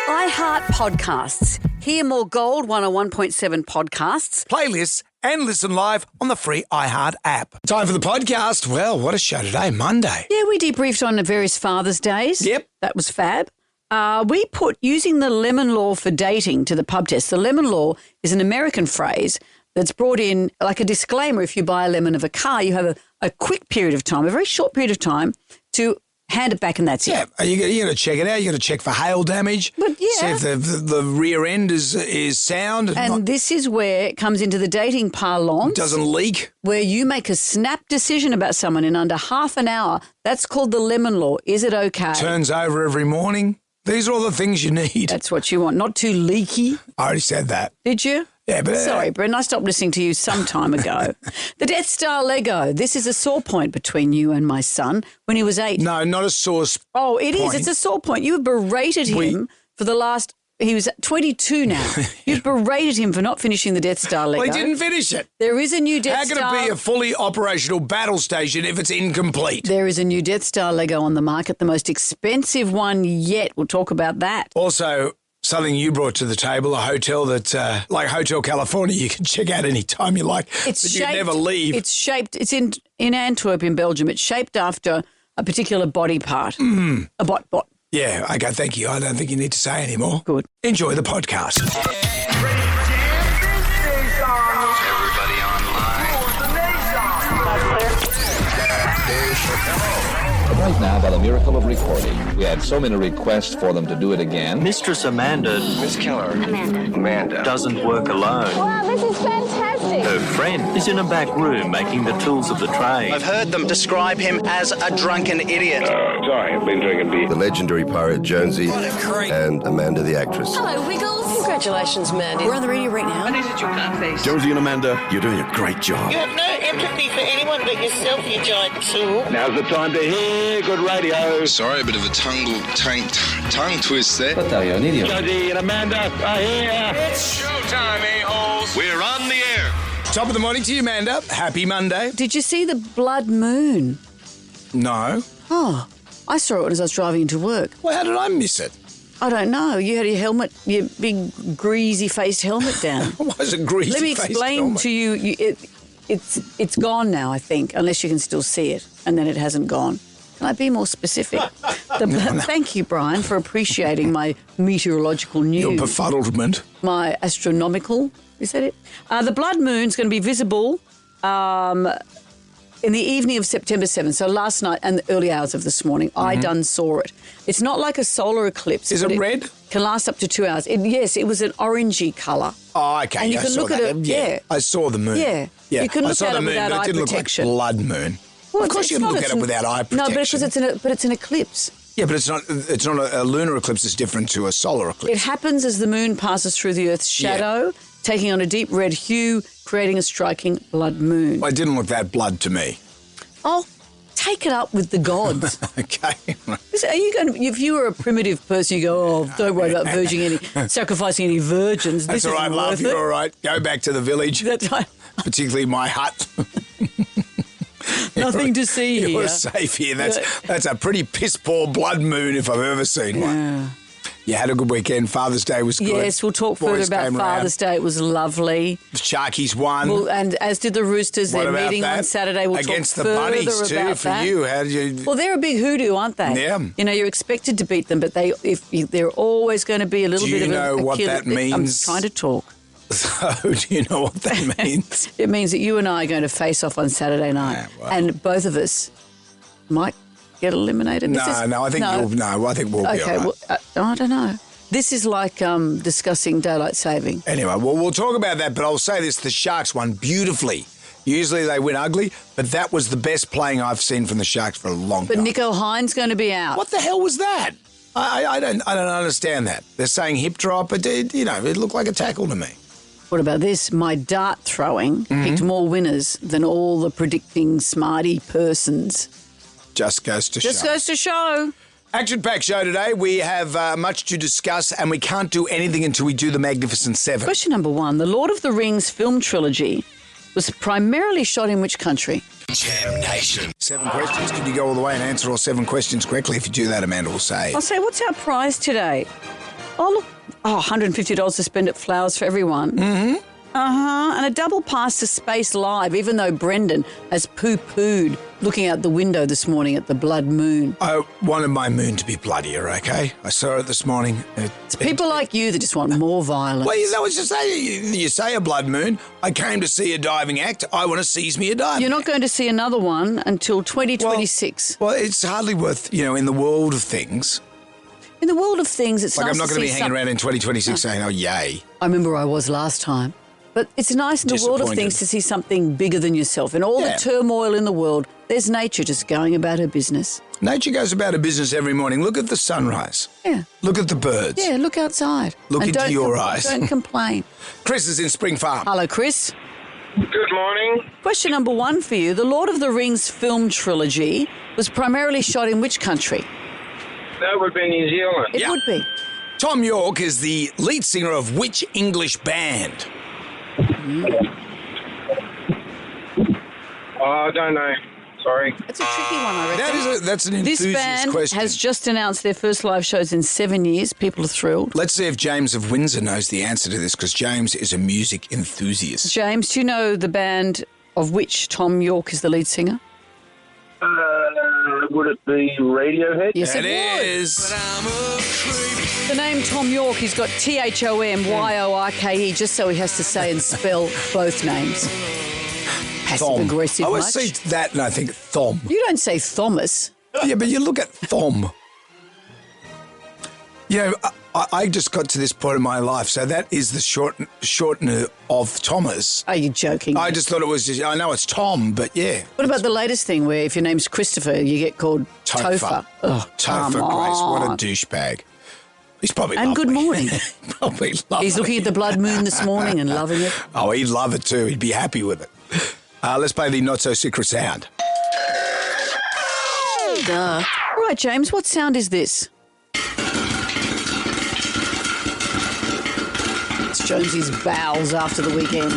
iHeart Podcasts. Hear more Gold 101.7 podcasts. Playlists and listen live on the free iHeart app. Time for the podcast. Well, what a show today, Monday. Yeah, we debriefed on the various Father's Days. Yep. That was fab. We put using the lemon law for dating to the pub test. The lemon law is an American phrase that's brought in like a disclaimer. If you buy a lemon of a car, you have a quick period of time, a very short period of time to hand it back and that's it. Yeah, you got to check it out. You got to check for hail damage. But yeah. See if the rear end is sound. And this is where it comes into the dating parlance. Doesn't leak. Where you make a snap decision about someone in under half an hour. That's called the lemon law. Is it okay? Turns over every morning. These are all the things you need. That's what you want. Not too leaky. I already said that. Did you? Yeah, but... Sorry, Brendan, I stopped listening to you some time ago. The Death Star Lego. This is a sore point between you and my son when he was 8. No, not a sore Oh, it point. is. It's a sore point. You have berated him for the last... He was 22 now. You've berated him for not finishing the Death Star Lego. Well, he didn't finish it. There is a new Death Star... How can it be a fully operational battle station if it's incomplete? There is a new Death Star Lego on the market, the most expensive one yet. We'll talk about that. Also, something you brought to the table, a hotel that, like Hotel California, you can check out any time you like, but you never leave. It's shaped... It's in Antwerp in Belgium. It's shaped after a particular body part. A bot. Yeah, okay, thank you. I don't think you need to say any more. Good. Enjoy the podcast. Everybody Right now, by the miracle of recording, we had so many requests for them to do it again. Mistress Amanda, Miss Keller. Amanda. doesn't work alone. Wow, this is fantastic. Her friend is in a back room making the tools of the trade. I've heard them describe him as a drunken idiot. Sorry, I've been drinking beer. The legendary pirate Jonesy and Amanda the actress. Hello, Wiggles. Congratulations, Mandy. We're on the radio right now. Jonesy and Amanda, you're doing a great job. You have no empathy for anyone but yourself, you giant tool. Now's the time to hear good radio. Sorry, a bit of a tongue twist there. But are you an idiot? Jonesy and Amanda are here. It's showtime, a-holes. We're on the air. Top of the morning to you, Amanda. Happy Monday. Did you see the blood moon? No. Oh, I saw it as I was driving into work. Well, how did I miss it? I don't know. You had your helmet, your big greasy-faced helmet down. Why is it greasy? Let me explain to you. It's gone now, I think, unless you can still see it, and then it hasn't gone. Can I be more specific? Thank you, Brian, for appreciating my meteorological news. Your befuddlement. My astronomical, is that it? The blood moon's going to be visible in the evening of September 7th, so last night and the early hours of this morning. I done saw it. It's not like a solar eclipse. Is it red? Can last up to 2 hours. Yes, it was an orangey colour. Oh, okay. And you can look at it. Yeah. I saw the moon. Yeah. Yeah. You can I look saw at the it moon, without but eye it didn't protection. look like blood moon. Well, of course you can look at it without eye protection. No, but it's an eclipse. Yeah, but it's not a lunar eclipse. It's different to a solar eclipse. It happens as the moon passes through the Earth's shadow, taking on a deep red hue, creating a striking blood moon. Well, it didn't look that blood to me. Oh, take it up with the gods. Okay. Are you going to, if you were a primitive person, you go, oh, don't worry about sacrificing any virgins. That's this all right, isn't love. worth You're it. all right. Go back to the village. That's right. Particularly my hut. Nothing to see here. You're safe here. That's a pretty piss poor blood moon if I've ever seen one. Yeah. You had a good weekend. Father's Day was good. Yes, we'll talk further about Father's Day. It was lovely. The Sharkies won. Well, and as did the Roosters. What They're about meeting that? on Saturday. We'll Against talk the further Bunnies too about for that. you. How did you? Well, they're a big hoodoo, aren't they? Yeah. You know, you're expected to beat them, but they're always going to be a little bit of a... Do you know what that means? I'm trying to talk. So, do you know what that means? It means that you and I are going to face off on Saturday night, and both of us might get eliminated. I think we'll be all right. Well, I don't know. This is like discussing daylight saving. Anyway, well, we'll talk about that, but I'll say this, the Sharks won beautifully. Usually they win ugly, but that was the best playing I've seen from the Sharks for a long time. But Nico Hines going to be out. What the hell was that? I don't understand that. They're saying hip drop, but it looked like a tackle to me. What about this? My dart throwing picked more winners than all the predicting smarty persons. Just goes to show. Action-packed show today. We have much to discuss, and we can't do anything until we do the Magnificent Seven. Question number 1. The Lord of the Rings film trilogy was primarily shot in which country? Jam Nation. 7 questions. Can you go all the way and answer all 7 questions correctly? If you do that, Amanda will say. I'll say, what's our prize today? Oh, look. Oh, $150 to spend at Flowers for Everyone. Mm-hmm. And a double pass to Space Live, even though Brendan has poo-pooed looking out the window this morning at the blood moon. I wanted my moon to be bloodier, okay? I saw it this morning. It's people like you that just want more violence. Well, that was just saying, you say a blood moon. I came to see a diving act. I want to seize me a diving You're not act. going to see another one until 2026. Well, it's hardly worth, in the world of things. In the world of things, it's Like, nice I'm not to going to be see hanging around in 2026 saying, oh, yay. I remember where I was last time. But it's nice in the world of things to see something bigger than yourself. In all the turmoil in the world, there's nature just going about her business. Nature goes about her business every morning. Look at the sunrise. Yeah. Look at the birds. Yeah, look outside. Look And into don't your eyes. Don't complain. Chris is in Spring Farm. Hello, Chris. Good morning. Question number 1 for you. The Lord of the Rings film trilogy was primarily shot in which country? That would be New Zealand. It would be. Tom York is the lead singer of which English band? I don't know. Sorry. It's a tricky one, I reckon. That's an enthusiast This band question. has just announced their first live shows in 7 years. People are thrilled. Let's see if James of Windsor knows the answer to this, because James is a music enthusiast. James, do you know the band of which Tom York is the lead singer? Would it be Radiohead? Yes, It would. is. The name Tom York, he's got THOMYORKE, just so he has to say and spell both names. Passive-aggressive I always much. see that and I think Thom. You don't say Thomas. Yeah, but you look at Thom. I just got to this point in my life, so that is the shortener of Thomas. Are you joking? I just thought it was I know it's Tom, but yeah. What about the latest thing where if your name's Christopher, you get called Topher? Oh, Topher come Grace, what a on. douchebag. He's probably And lovely. good morning. Probably lovely. He's looking at the blood moon this morning and loving it. Oh, he'd love it too. He'd be happy with it. Let's play the not-so-secret sound. Duh. All right, James, what sound is this? It's Jonesy's bowels after the weekend.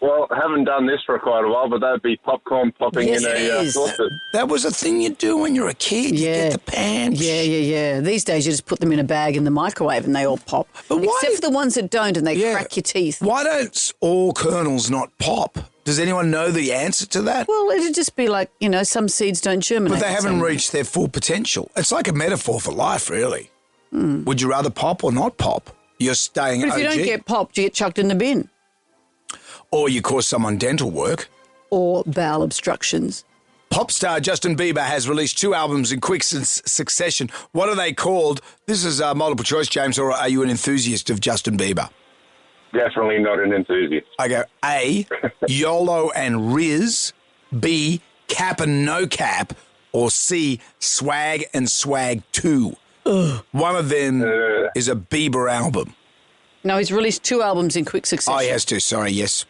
Well, I haven't done this for quite a while, but that'd be popcorn popping Yes, in it a is. saucer. That was a thing you'd do when you were a kid. You Yeah. get the pan. Yeah. These days you just put them in a bag in the microwave and they all pop. But why- Except for the ones that don't and they Yeah. crack your teeth. Why don't all kernels not pop? Does anyone know the answer to that? Well, it'd just be like, some seeds don't germinate. But they haven't So- reached their full potential. It's like a metaphor for life, really. Would you rather pop or not pop? You're staying But if you OG. don't get popped, you get chucked in the bin. Or you cause someone dental work. Or bowel obstructions. Pop star Justin Bieber has released 2 albums in quick succession. What are they called? This is multiple choice, James, or are you an enthusiast of Justin Bieber? Definitely not an enthusiast. I go A, YOLO and Riz, B, Cap and No Cap, or C, Swag and Swag 2. One of them is a Bieber album. No, he's released 2 albums in quick Oh, succession. he has to. Sorry, yes.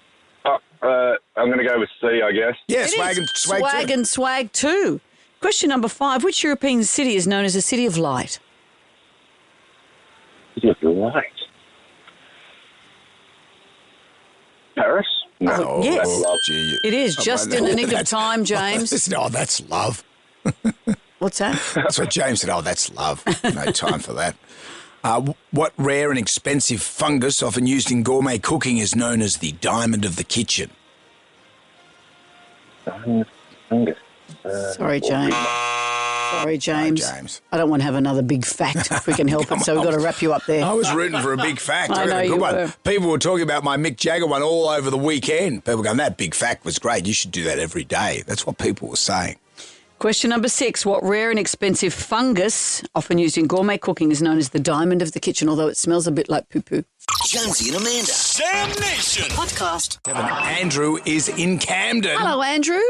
I'm going to go with C, I guess. Yeah, It Swag is. and Swag 2. Swag and Swag 2. Question number 5. Which European city is known as a city of light? You're right. Paris? No. Oh, yes. That's love. Gee, It is, just in the nick of time, James. Oh, that's love. What's that? That's what James said. Oh, that's love. No time for that. What rare and expensive fungus, often used in gourmet cooking, is known as the diamond of the kitchen? Sorry, James. Sorry, James. James. I don't want to have another big fact if we can help it, so we've got to wrap you up there. I was rooting for a big fact. I got know a good you one. were. People were talking about my Mick Jagger one all over the weekend. People going, that big fact was great. You should do that every day. That's what people were saying. Question number 6. What rare and expensive fungus, often used in gourmet cooking, is known as the diamond of the kitchen, although it smells a bit like poo-poo? Jonesy and Amanda. Sam Nation. Podcast. Andrew is in Camden. Hello, Andrew.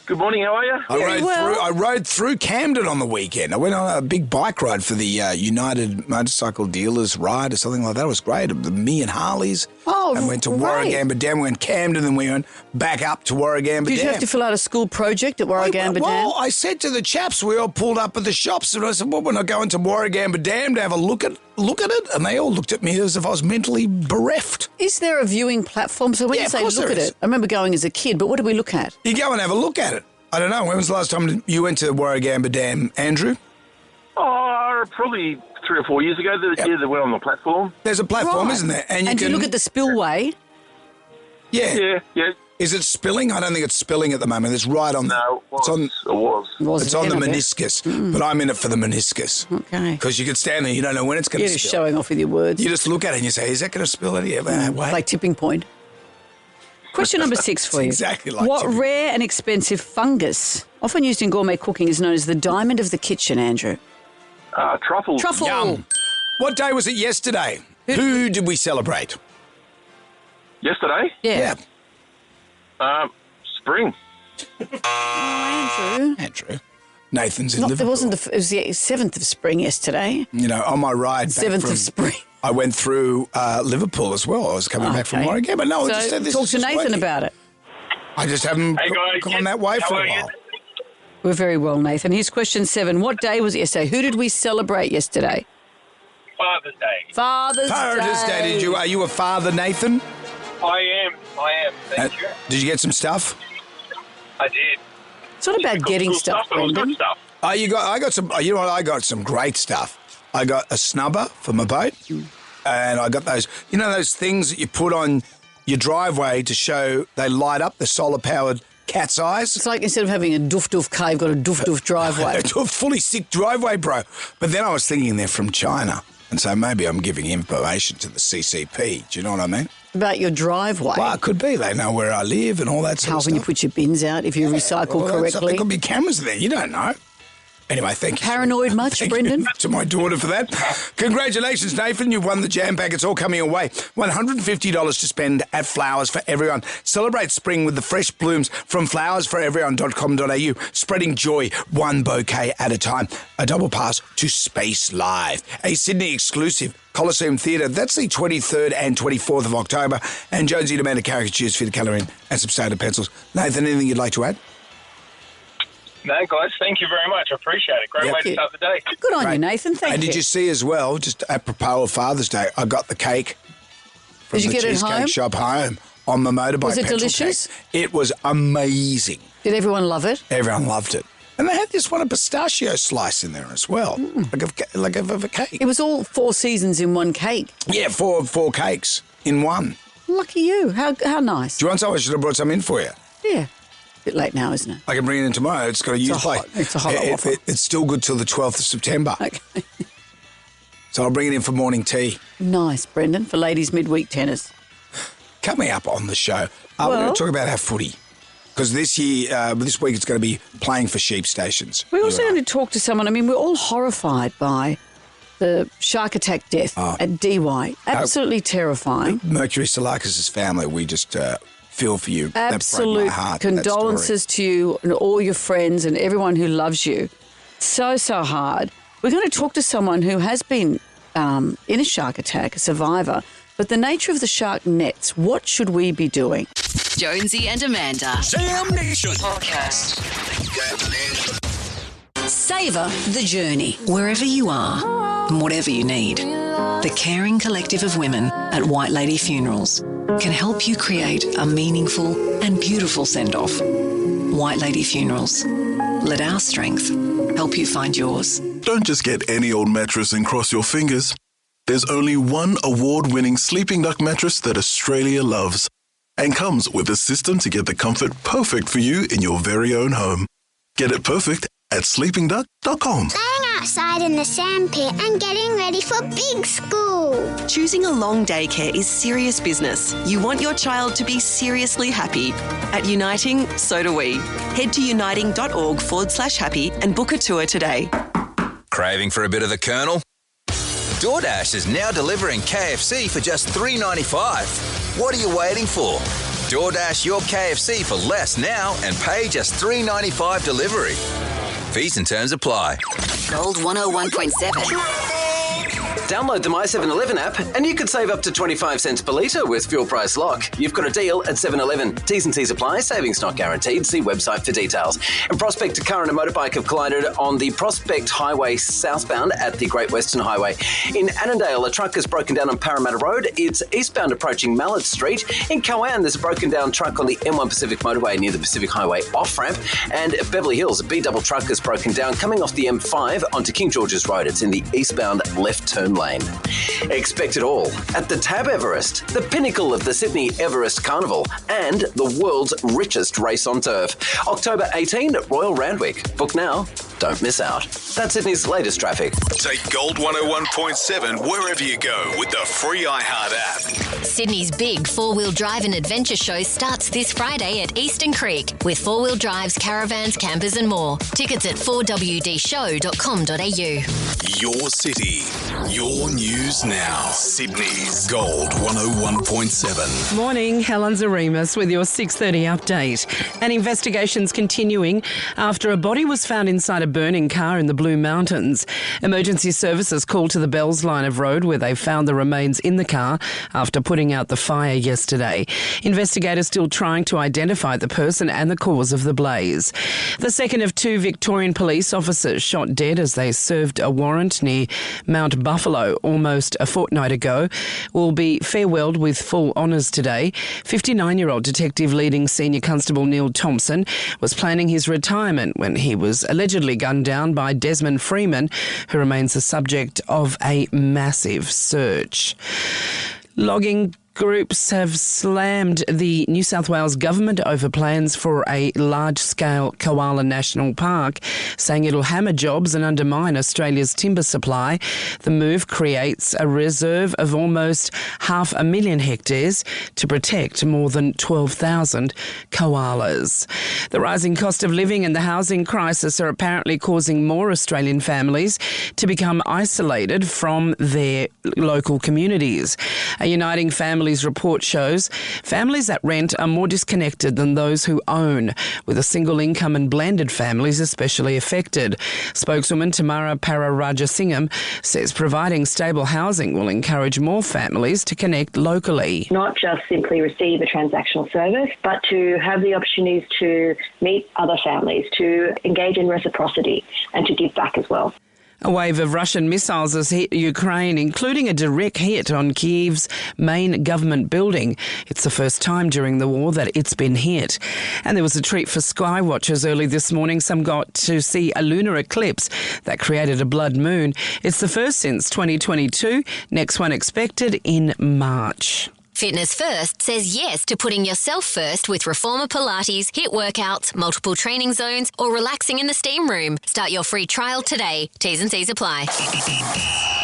Good morning, how are you? I rode through Camden on the weekend. I went on a big bike ride for the United Motorcycle Dealers ride or something like that. It was great. Me and Harleys. Oh, and went to great. Warragamba Dam. We went Camden, then we went back up to Warragamba Dam. Did you have to fill out a school project at Warragamba Dam? Well, I said to the chaps, we all pulled up at the shops, and I said, well, we're not going to Warragamba Dam to have a look at it. And they all looked at me as if I was mentally bereft. Is there a viewing platform? So when Yeah, you of say course look there at is. it, I remember going as a kid, but what did we look at? You go and have a look at it. I don't know. When was the last time you went to Warragamba Dam, Andrew? Oh, I Probably 3 or 4 years ago. Yeah, they went on the platform. There's a platform, Right. isn't there? And do you look at the spillway? Yeah. Yeah. Is it spilling? I don't think it's spilling at the moment. It's right on. No, it was. It's on the meniscus, but I'm in it for the meniscus. Okay. Because you could stand there, you don't know when it's going You're to just spill. showing off with your words. You just look at it and you say, is that going to spill any? Wait. Like tipping point. Question number 6 for you. Exactly like what tipping. rare and expensive fungus, often used in gourmet cooking, is known as the diamond of the kitchen, Andrew? Truffles. Truffle. Yum. What day was it yesterday? Who did we celebrate? Yesterday? Yeah. Spring. Andrew. Nathan's in There Liverpool. wasn't it was the 7th of spring yesterday. You know, on my ride back 7th from, of spring. I went through Liverpool as well. I was coming back from Okay. Warwick. But no, I just So said this talk is to just Nathan working. about it. I just haven't gone that way for a while. We're very well, Nathan. Here's question 7. What day was it yesterday? Who did we celebrate yesterday? Father's Day. Father's Day. Are you a father, Nathan? I am. Thank you. Did you get some stuff? I did. It's not about getting stuff, Brendan. I got some. You know what? I got some great stuff. I got a snubber for my boat, and I got those. You know those things that you put on your driveway to show they light up, the solar-powered cat's eyes. It's like instead of having a doof-doof car, you've got a doof-doof driveway. To a fully sick driveway, bro. But then I was thinking they're from China, and so maybe I'm giving information to the CCP. Do you know what I mean? About your driveway. Well, it could be. They know where I live and all that sort How of can you stuff. put your bins out if you recycle All that stuff. correctly? There could be cameras there. You don't know. Anyway, thank you. Paranoid much, Thank Brendan? you to my daughter for that. Congratulations, Nathan. You've won the jam pack. It's all coming away. $150 to spend at Flowers for Everyone. Celebrate spring with the fresh blooms from flowersforeveryone.com.au. Spreading joy, one bouquet at a time. A double pass to Space Live, a Sydney exclusive. Coliseum Theatre. That's the 23rd and 24th of October. And Jonesy and Amanda caricatures for the colouring and some soda pencils. Nathan, anything you'd like to add? No, guys, thank you very much. I appreciate it. Great way to start the day. Good on you, Nathan. Thank And you. did you see as well, just apropos of Father's Day, I got the cake from Did you the get it Cheesecake home? Shop home on my motorbike. Was it petrol delicious? tank. It was amazing. Did everyone love it? Everyone loved it. And they had this one, a pistachio slice in there as well, like of a cake. It was all 4 seasons in one cake. Yeah, four cakes in one. Lucky you. How nice. Do you want some? I should have brought some in for you. Yeah. Bit late now, isn't it? I can bring it in tomorrow. It's got a use hot- plate. it's a hot offer. It's still good till the 12th of September. Okay. So I'll bring it in for morning tea. Nice, Brendan, for ladies' midweek tennis. Coming up on the show, we're Well- going to talk about our footy. Because this week it's going to be playing for sheep stations. We're also going to talk to someone. I mean, we're all horrified by the shark attack death at DY. Absolutely terrifying. Mercury Salakis' family, we just feel for you. That broke Absolute my heart, that story. condolences to you and all your friends and everyone who loves you. So hard. We're going to talk to someone who has been in a shark attack, a survivor. But the nature of the shark nets, what should we be doing? Jonesy and Amanda. Jam Nation. Podcast. Savour the journey. Wherever you are, and whatever you need, the caring collective of women at White Lady Funerals can help you create a meaningful and beautiful send-off. White Lady Funerals. Let our strength help you find yours. Don't just get any old mattress and cross your fingers. There's only one award-winning Sleeping Duck mattress that Australia loves and comes with a system to get the comfort perfect for you in your very own home. Get it perfect at sleepingduck.com. Playing outside in the sandpit and getting ready for big school. Choosing a long daycare is serious business. You want your child to be seriously happy. At Uniting, so do we. Head to uniting.org/happy and book a tour today. Craving for a bit of the Colonel? DoorDash is now delivering KFC for just $3.95. What are you waiting for? DoorDash your KFC for less now and pay just $3.95 delivery. Fees and terms apply. Gold 101.7. Download the My 7-Eleven app and you could save up to 25 cents per litre with fuel price lock. You've got a deal at 7-Eleven. T's and C's apply. Savings not guaranteed. See website for details. And Prospect, a car and a motorbike have collided on the Prospect Highway southbound at the Great Western Highway. In Annandale, a truck has broken down on Parramatta Road. It's eastbound approaching Mallet Street. In Cowan, there's a broken down truck on the M1 Pacific motorway near the Pacific Highway off-ramp. And at Beverly Hills, a B-double truck has broken down coming off the M5 onto King George's Road. It's in the eastbound left turn lane. Expect it all at the Tab Everest, the pinnacle of the Sydney Everest Carnival and the world's richest race on turf. October 18 at Royal Randwick. Book now. Don't miss out. That's Sydney's latest traffic. Take Gold 101.7 wherever you go with the free iHeart app. Sydney's big four-wheel drive and adventure show starts this Friday at Eastern Creek with four-wheel drives, caravans, campers and more. Tickets at 4wdshow.com.au. Your city, your news now. Sydney's Gold 101.7. Morning, Helen Zarimas with your 6:30 update. An investigation's continuing after a body was found inside a burning car in the Blue Mountains. Emergency services called to the Bells line of road where they found the remains in the car after putting out the fire yesterday. Investigators still trying to identify the person and the cause of the blaze. The second of two Victorian police officers shot dead as they served a warrant near Mount Buffalo almost a fortnight ago will be farewelled with full honours today. 59-year-old detective leading Senior Constable Neil Thompson was planning his retirement when he was allegedly gunned down by Desmond Freeman, who remains the subject of a massive search. Logging groups have slammed the New South Wales government over plans for a large-scale koala national park, saying it'll hammer jobs and undermine Australia's timber supply. The move creates a reserve of almost 500,000 hectares to protect more than 12,000 koalas. The rising cost of living and the housing crisis are apparently causing more Australian families to become isolated from their local communities. A Uniting Families report shows families that rent are more disconnected than those who own, with a single income and blended families especially affected. Spokeswoman Tamara Pararajasingham says providing stable housing will encourage more families to connect locally. Not just simply receive a transactional service, but to have the opportunities to meet other families, to engage in reciprocity and to give back as well. A wave of Russian missiles has hit Ukraine, including a direct hit on Kyiv's main government building. It's the first time during the war that it's been hit. And there was a treat for sky watchers early this morning. Some got to see a lunar eclipse that created a blood moon. It's the first since 2022. Next one expected in March. Fitness First says yes to putting yourself first with Reformer Pilates, HIIT workouts, multiple training zones, or relaxing in the steam room. Start your free trial today. T's and C's apply.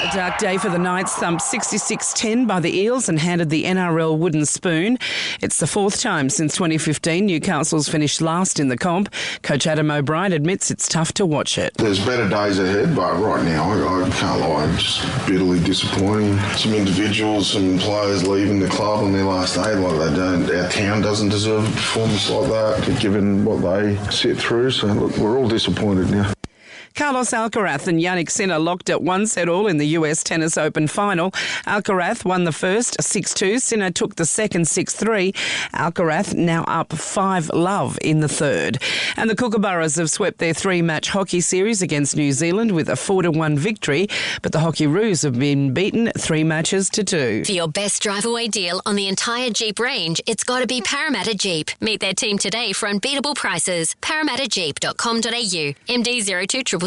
A dark day for the Knights, thumped 66-10 by the Eels and handed the NRL wooden spoon. It's the fourth time since 2015 Newcastle's finished last in the comp. Coach Adam O'Brien admits it's tough to watch it. There's better days ahead, but right now I can't lie, it's just bitterly disappointing. Some individuals, some players leaving the club on their last day like they don't. Our town doesn't deserve a performance like that, given what they sit through. So look, we're all disappointed now. Carlos Alcaraz and Jannik Sinner locked at 1-all in the US Tennis Open final. Alcaraz won the first 6-2. Sinner took the second 6-3. Alcaraz now up 5-love in the third. And the Kookaburras have swept their 3-match hockey series against New Zealand with a 4-1 victory, but the Hockeyroos have been beaten 3-2. For your best drive-away deal on the entire Jeep range, it's got to be Parramatta Jeep. Meet their team today for unbeatable prices. ParramattaJeep.com.au. MD 02661.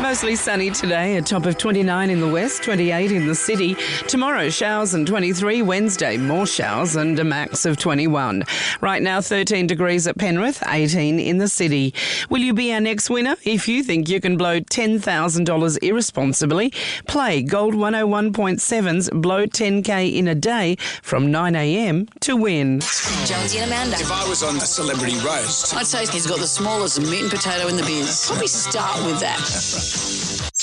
Mostly sunny today, a top of 29 in the west, 28 in the city. Tomorrow, showers and 23. Wednesday, more showers and a max of 21. Right now, 13 degrees at Penrith, 18 in the city. Will you be our next winner? If you think you can blow $10,000 irresponsibly, play Gold 101.7's Blow 10K in a day from 9 a.m. to win. Jonesy and Amanda. If I was on a celebrity roast, I'd say he's got the smallest meat and potato in the biz. Probably start with that.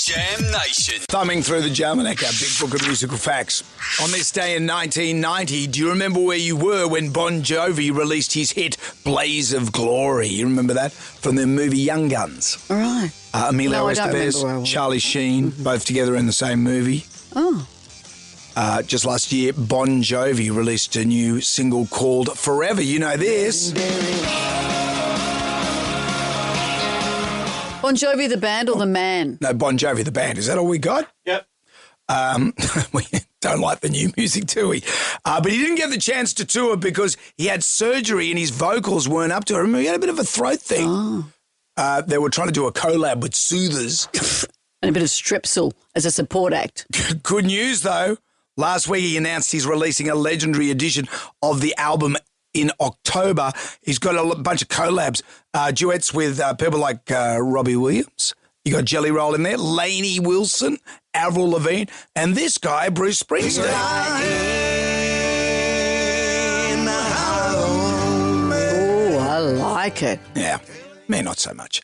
Jam Nation. Thumbing through the Jalmanac, our big book of musical facts. On this day in 1990, do you remember where you were when Bon Jovi released his hit Blaze of Glory? You remember that? From the movie Young Guns. All right. Emilio No, I don't remember where I Estevez, was. Charlie Sheen, both together in the same movie. Oh. Just last year, Bon Jovi released a new single called Forever. You know this. Bon Jovi, the band or the man? No, Bon Jovi, the band. Is that all we got? Yep. We don't like the new music, do we? But he didn't get the chance to tour because he had surgery and his vocals weren't up to it. Remember, he had a bit of a throat thing. Oh. They were trying to do a collab with Soothers. And a bit of Strepsil as a support act. Good news, though. Last week, he announced he's releasing a legendary edition of the album in October. He's got a bunch of collabs, duets with people like Robbie Williams. You got Jelly Roll in there, Lainey Wilson, Avril Lavigne, and this guy, Bruce Springsteen. Oh, I like it. Yeah, me not so much.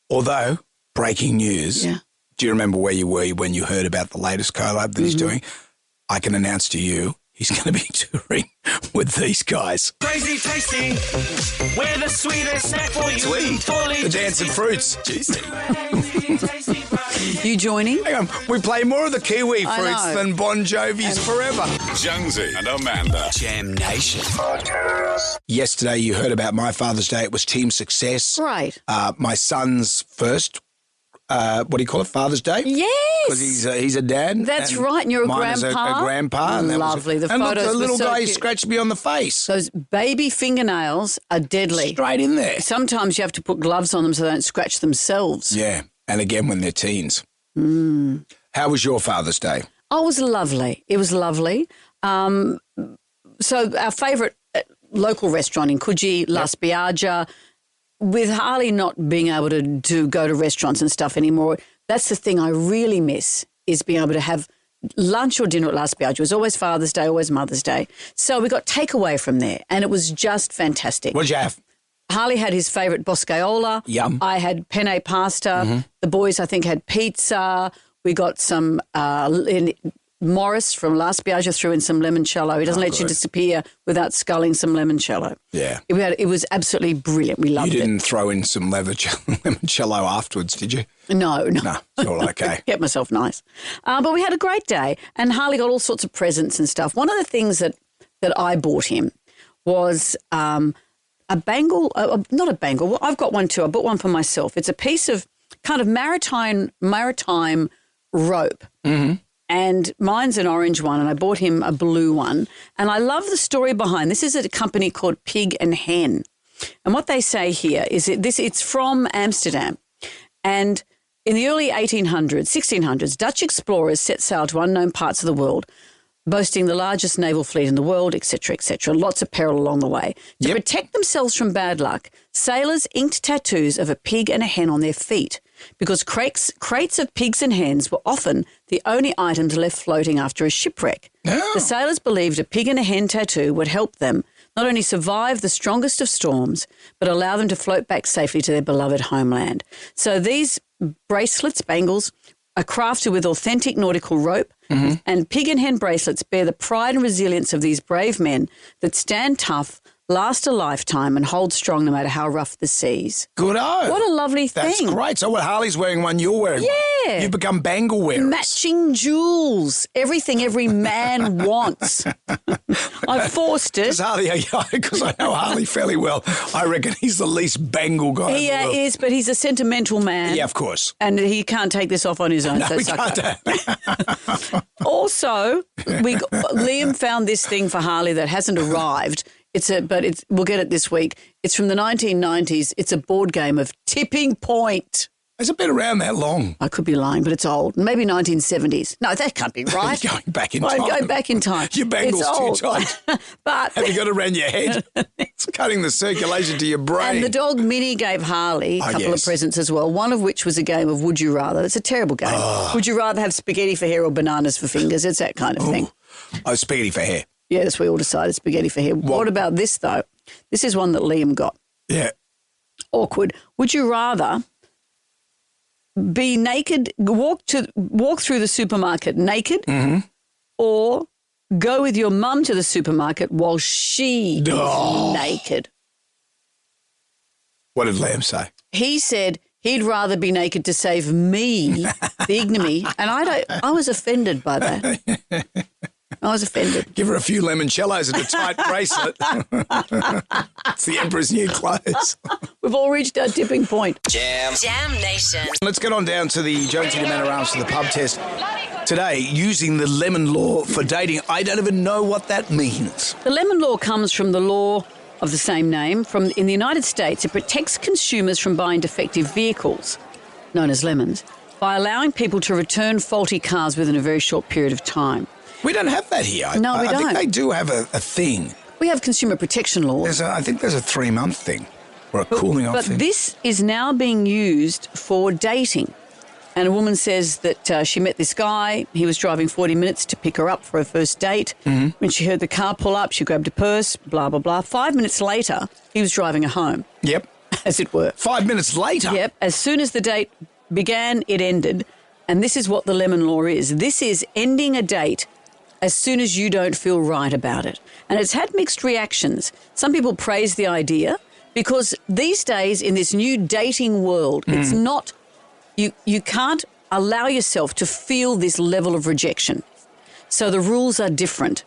Although, breaking news, do you remember where you were when you heard about the latest collab that he's doing? I can announce to you, he's going to be touring with these guys. Crazy tasty. We're the sweetest snack for you. Sweet. The Dancing Fruits. You joining? Hang on, we play more of the Kiwi I Fruits know. than Bon Jovi's Forever. Jonesy and Amanda. Jam Nation. Yesterday, you heard about my Father's Day. It was Team Success. Right. My son's first, what do you call it, Father's Day? Yes. Because he's a dad. That's right, and you're a mine is grandpa. a grandpa. And that was Lovely. it. The and look, photos the little were so guy cute. scratched me on the face. Those baby fingernails are deadly. Straight in there. Sometimes you have to put gloves on them so they don't scratch themselves. Yeah, and again when they're teens. Mm. How was your Father's Day? Oh, it was lovely. It was lovely. So our favourite local restaurant in Coogee, La Spiaggia, with Harley not being able to go to restaurants and stuff anymore, that's the thing I really miss, is being able to have lunch or dinner at La Spiaggia. It was always Father's Day, always Mother's Day. So we got takeaway from there, and it was just fantastic. What'd you have? Harley had his favourite boscaiola. Yum. I had penne pasta. Mm-hmm. The boys, I think, had pizza. We got some Morris from La Spiaggia threw in some limoncello. He doesn't let you disappear without sculling some limoncello. Yeah. It was absolutely brilliant. We loved You it. didn't throw in some limoncello afterwards, did you? No. No, it's all okay. Kept myself nice. But we had a great day, and Harley got all sorts of presents and stuff. One of the things that I bought him was a bangle, not a bangle. Well, I've got one too. I bought one for myself. It's a piece of kind of maritime rope. Mm-hmm. And mine's an orange one, and I bought him a blue one. And I love the story behind this. Is a company called Pig and Hen. And what they say here is it's from Amsterdam. And in the early 1600s, Dutch explorers set sail to unknown parts of the world, boasting the largest naval fleet in the world, etc., etc. Lots of peril along the way. To protect themselves from bad luck, sailors inked tattoos of a pig and a hen on their feet, because crates of pigs and hens were often the only items left floating after a shipwreck. The sailors believed a pig and a hen tattoo would help them not only survive the strongest of storms, but allow them to float back safely to their beloved homeland. So these bracelets, bangles, are crafted with authentic nautical rope, and pig and hen bracelets bear the pride and resilience of these brave men that stand tough, last a lifetime, and hold strong no matter how rough the seas. Good-o. What a lovely thing. That's great. So what, Harley's wearing one, you're wearing one. Yeah. You've become bangle wearers. Matching jewels. Everything every man wants. I forced it. Because I know Harley fairly well. I reckon he's the least bangle guy in the world. Is, but he's a sentimental man. Yeah, of course. And he can't take this off on his own. No, so he suck can't. up. Also, Liam found this thing for Harley that hasn't arrived. We'll get it this week. It's from the 1990s. It's a board game of Tipping Point. Has it been around that long? I could be lying, but it's old. Maybe 1970s. No, that can't be right. Going back in time. I'm going back in time. Your bangle's It's old. too tight. But have you got it around your head? It's cutting the circulation to your brain. And the dog Minnie gave Harley a couple of presents as well, one of which was a game of Would You Rather. It's a terrible game. Would you rather have spaghetti for hair or bananas for fingers? It's that kind of thing. Oh, spaghetti for hair. Yes, we all decided spaghetti for hair. What about this, though? This is one that Liam got. Yeah. Awkward. Would you rather be naked, walk through the supermarket naked, or go with your mum to the supermarket while she is naked? What did Liam say? He said he'd rather be naked to save me the ignominy, and I was offended by that. I was offended. Give her a few limoncellos and a tight bracelet. It's the Emperor's new clothes. We've all reached our tipping point. Jam Nation. Let's get on down to the Jonesy to Manor Arms for the pub test. Today, using the lemon law for dating. I don't even know what that means. The lemon law comes from the law of the same name. In the United States, it protects consumers from buying defective vehicles, known as lemons, by allowing people to return faulty cars within a very short period of time. We don't have that here. No, we don't. I think they do have a thing. We have consumer protection laws. I think there's a 3-month thing or a cooling off thing. But this is now being used for dating. And a woman says that she met this guy. He was driving 40 minutes to pick her up for her first date. When she heard the car pull up, she grabbed a purse, blah, blah, blah. 5 minutes later, he was driving her home. Yep. As it were. 5 minutes later? Yep. As soon as the date began, it ended. And this is what the lemon law is. This is ending a date as soon as you don't feel right about it. And it's had mixed reactions. Some people praise the idea because these days in this new dating world, it's not, you can't allow yourself to feel this level of rejection. So the rules are different.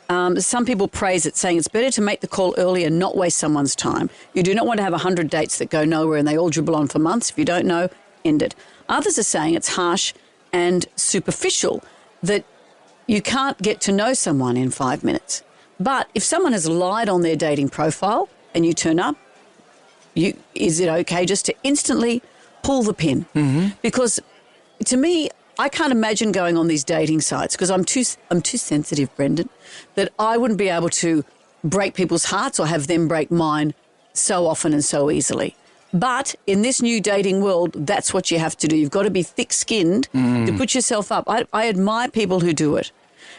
Some people praise it, saying it's better to make the call early and not waste someone's time. You do not want to have 100 dates that go nowhere and they all dribble on for months. If you don't know, end it. Others are saying it's harsh and superficial, that you can't get to know someone in 5 minutes. But if someone has lied on their dating profile and you turn up, is it okay just to instantly pull the pin? Because to me, I can't imagine going on these dating sites because I'm too sensitive, Brendan, that I wouldn't be able to break people's hearts or have them break mine so often and so easily. But in this new dating world, that's what you have to do. You've got to be thick-skinned to put yourself up. I admire people who do it.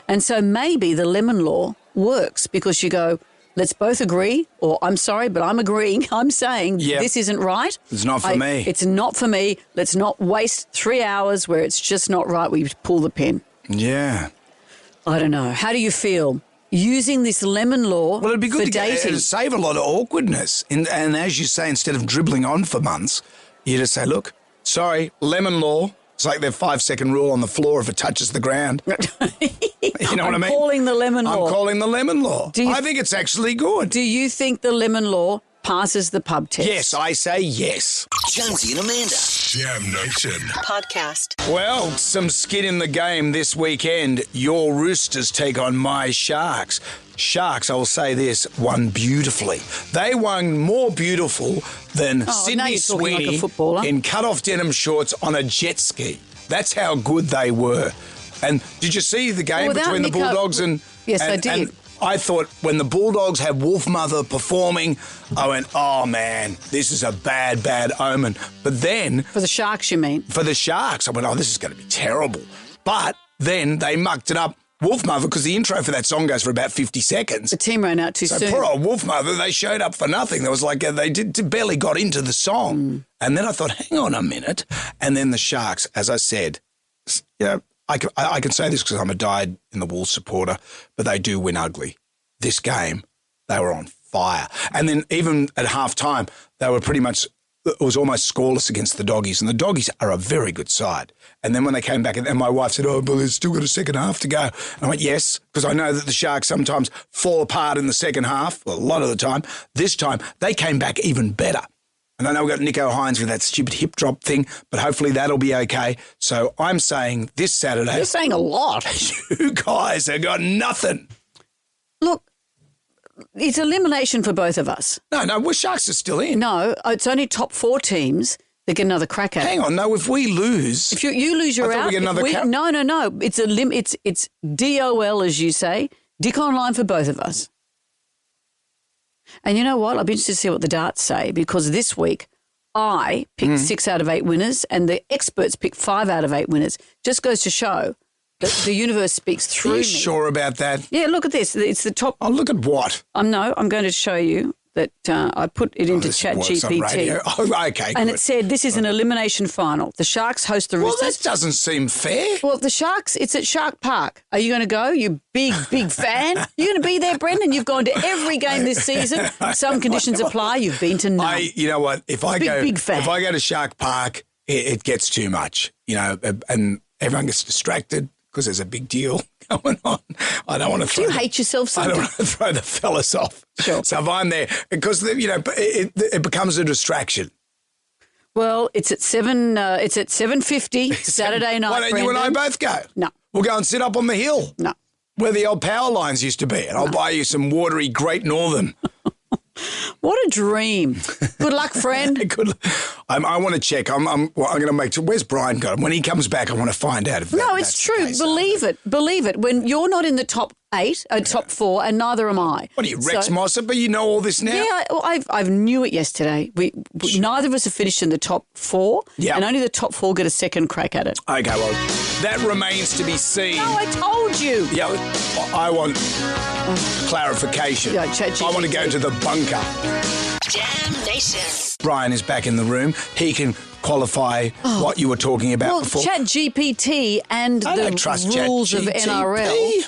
And so maybe the lemon law works because you go, let's both agree, or I'm sorry, but I'm agreeing. I'm saying this isn't right. It's not for me. It's not for me. Let's not waste 3 hours where it's just not right. We pull the pin. Yeah. I don't know. How do you feel using this lemon law Well, it'd be good for dating? to save a lot of awkwardness. And as you say, instead of dribbling on for months, you just say, look, sorry, lemon law. It's like their 5-second rule on the floor if it touches the ground. You know what I mean? I'm calling the lemon law. I'm calling the lemon law. I think it's actually good. Do you think the lemon law passes the pub test? Yes, I say yes. Jonesy and Amanda. Jam Nation. Podcast. Well, some skin in the game this weekend. Your Roosters take on my Sharks. Sharks, I will say this, won beautifully. They won more beautiful than Sydney Sweeney in cut-off denim shorts on a jet ski. That's how good they were. And did you see the game between the Bulldogs and... Yes, I did. And I thought when the Bulldogs had Wolfmother performing, I went, oh, man, this is a bad, bad omen. But then... For the Sharks, you mean? For the Sharks. I went, oh, this is going to be terrible. But then they mucked it up. Wolfmother, because the intro for that song goes for about 50 seconds. The team ran out too soon. So poor old Wolfmother, they showed up for nothing. There was like, they barely got into the song. And then I thought, hang on a minute. And then the Sharks, as I said, I can say this because I'm a dyed-in-the-wool supporter, but they do win ugly. This game, they were on fire. And then even at halftime, they were pretty much, it was almost scoreless against the Doggies, and the Doggies are a very good side. And then when they came back, and my wife said, oh, but there's still got a second half to go. And I went, yes, because I know that the Sharks sometimes fall apart in the second half, well, a lot of the time. This time, they came back even better. And I know we've got Nico Hines with that stupid hip drop thing, but hopefully that'll be okay. So I'm saying this Saturday... You're saying a lot. You guys have got nothing. Look, it's elimination for both of us. No, Sharks are still in. No, it's only top 4 teams that get another crack at it. Hang on, no, if we lose... If you lose, you're out. We get another No. It's DOL, as you say, Dick Online for both of us. And you know what? I'll be interested to see what the darts say, because this week I picked 6 out of 8 winners and the experts picked 5 out of 8 winners. Just goes to show that the universe speaks through me. Are you sure about that? Yeah, look at this. It's the top. Oh, look at what? I'm going to show you. that I put it into ChatGPT. Oh, okay, and good. it said this is an elimination final. The Sharks host the Roosters. Well, that doesn't seem fair. Well, the Sharks, it's at Shark Park. Are you going to go? You big fan? You're going to be there, Brendan? You've gone to every game this season. Some conditions apply. You've been to none. You know what? If I big fan. If I go to Shark Park, it gets too much, and everyone gets distracted because there's a big deal going on. I don't want to. Do you hate yourself sometimes? I don't want to throw the fellas off. Sure. So if I'm there, because it becomes a distraction. Well, it's at 7:50 Saturday night. Why don't you and I both go? No. We'll go and sit up on the hill. No. Where the old power lines used to be, and I'll buy you some watery Great Northern. What a dream. Good luck, friend. I want to check. I'm going to make sure. Where's Brian got him? When he comes back, I want to find out if it's true. Believe it. When you're not in the top 4, and neither am I. What are you, Rex Mossop? You know all this now? Yeah, I knew it yesterday. Neither of us have finished in the top 4, and only the top 4 get a second crack at it. Okay, well, that remains to be seen. No, I told you. Yeah, I want clarification. Yeah, I want to go to the bunker. Jam Nation. Brian is back in the room. He can qualify what you were talking about before. ChatGPT and the rules of NRL.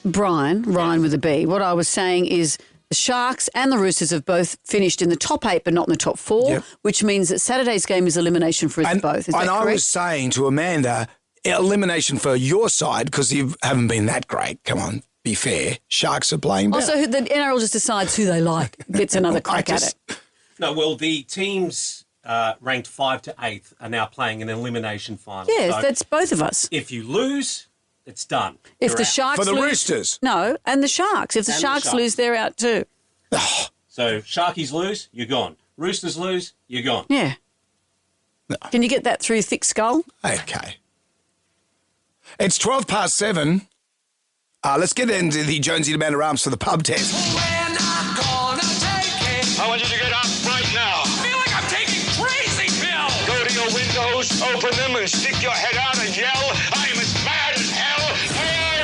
Ryan with a B. What I was saying is the Sharks and the Roosters have both finished in the top 8 but not in the top 4, which means that Saturday's game is elimination for us both. Is that correct? I was saying to Amanda, elimination for your side because you haven't been that great. Come on, be fair. Sharks are playing better. Also, the NRL just decides who they like, gets another crack at it. No, well, the teams ranked 5 to 8th are now playing an elimination final. Yes, so that's both of us. If you lose, it's done. If the Sharks for the lose, Roosters. No, and the Sharks. If the Sharks lose, they're out too. So Sharkies lose, you're gone. Roosters lose, you're gone. Yeah. No. Can you get that through thick skull? Okay. It's 7:12. Let's get into the Jonesy to Man Arms for the pub test. I want you to get up right now. I feel like I'm taking crazy pills. Go to your windows, open them, and stick your head out and yell, I'm as mad as hell.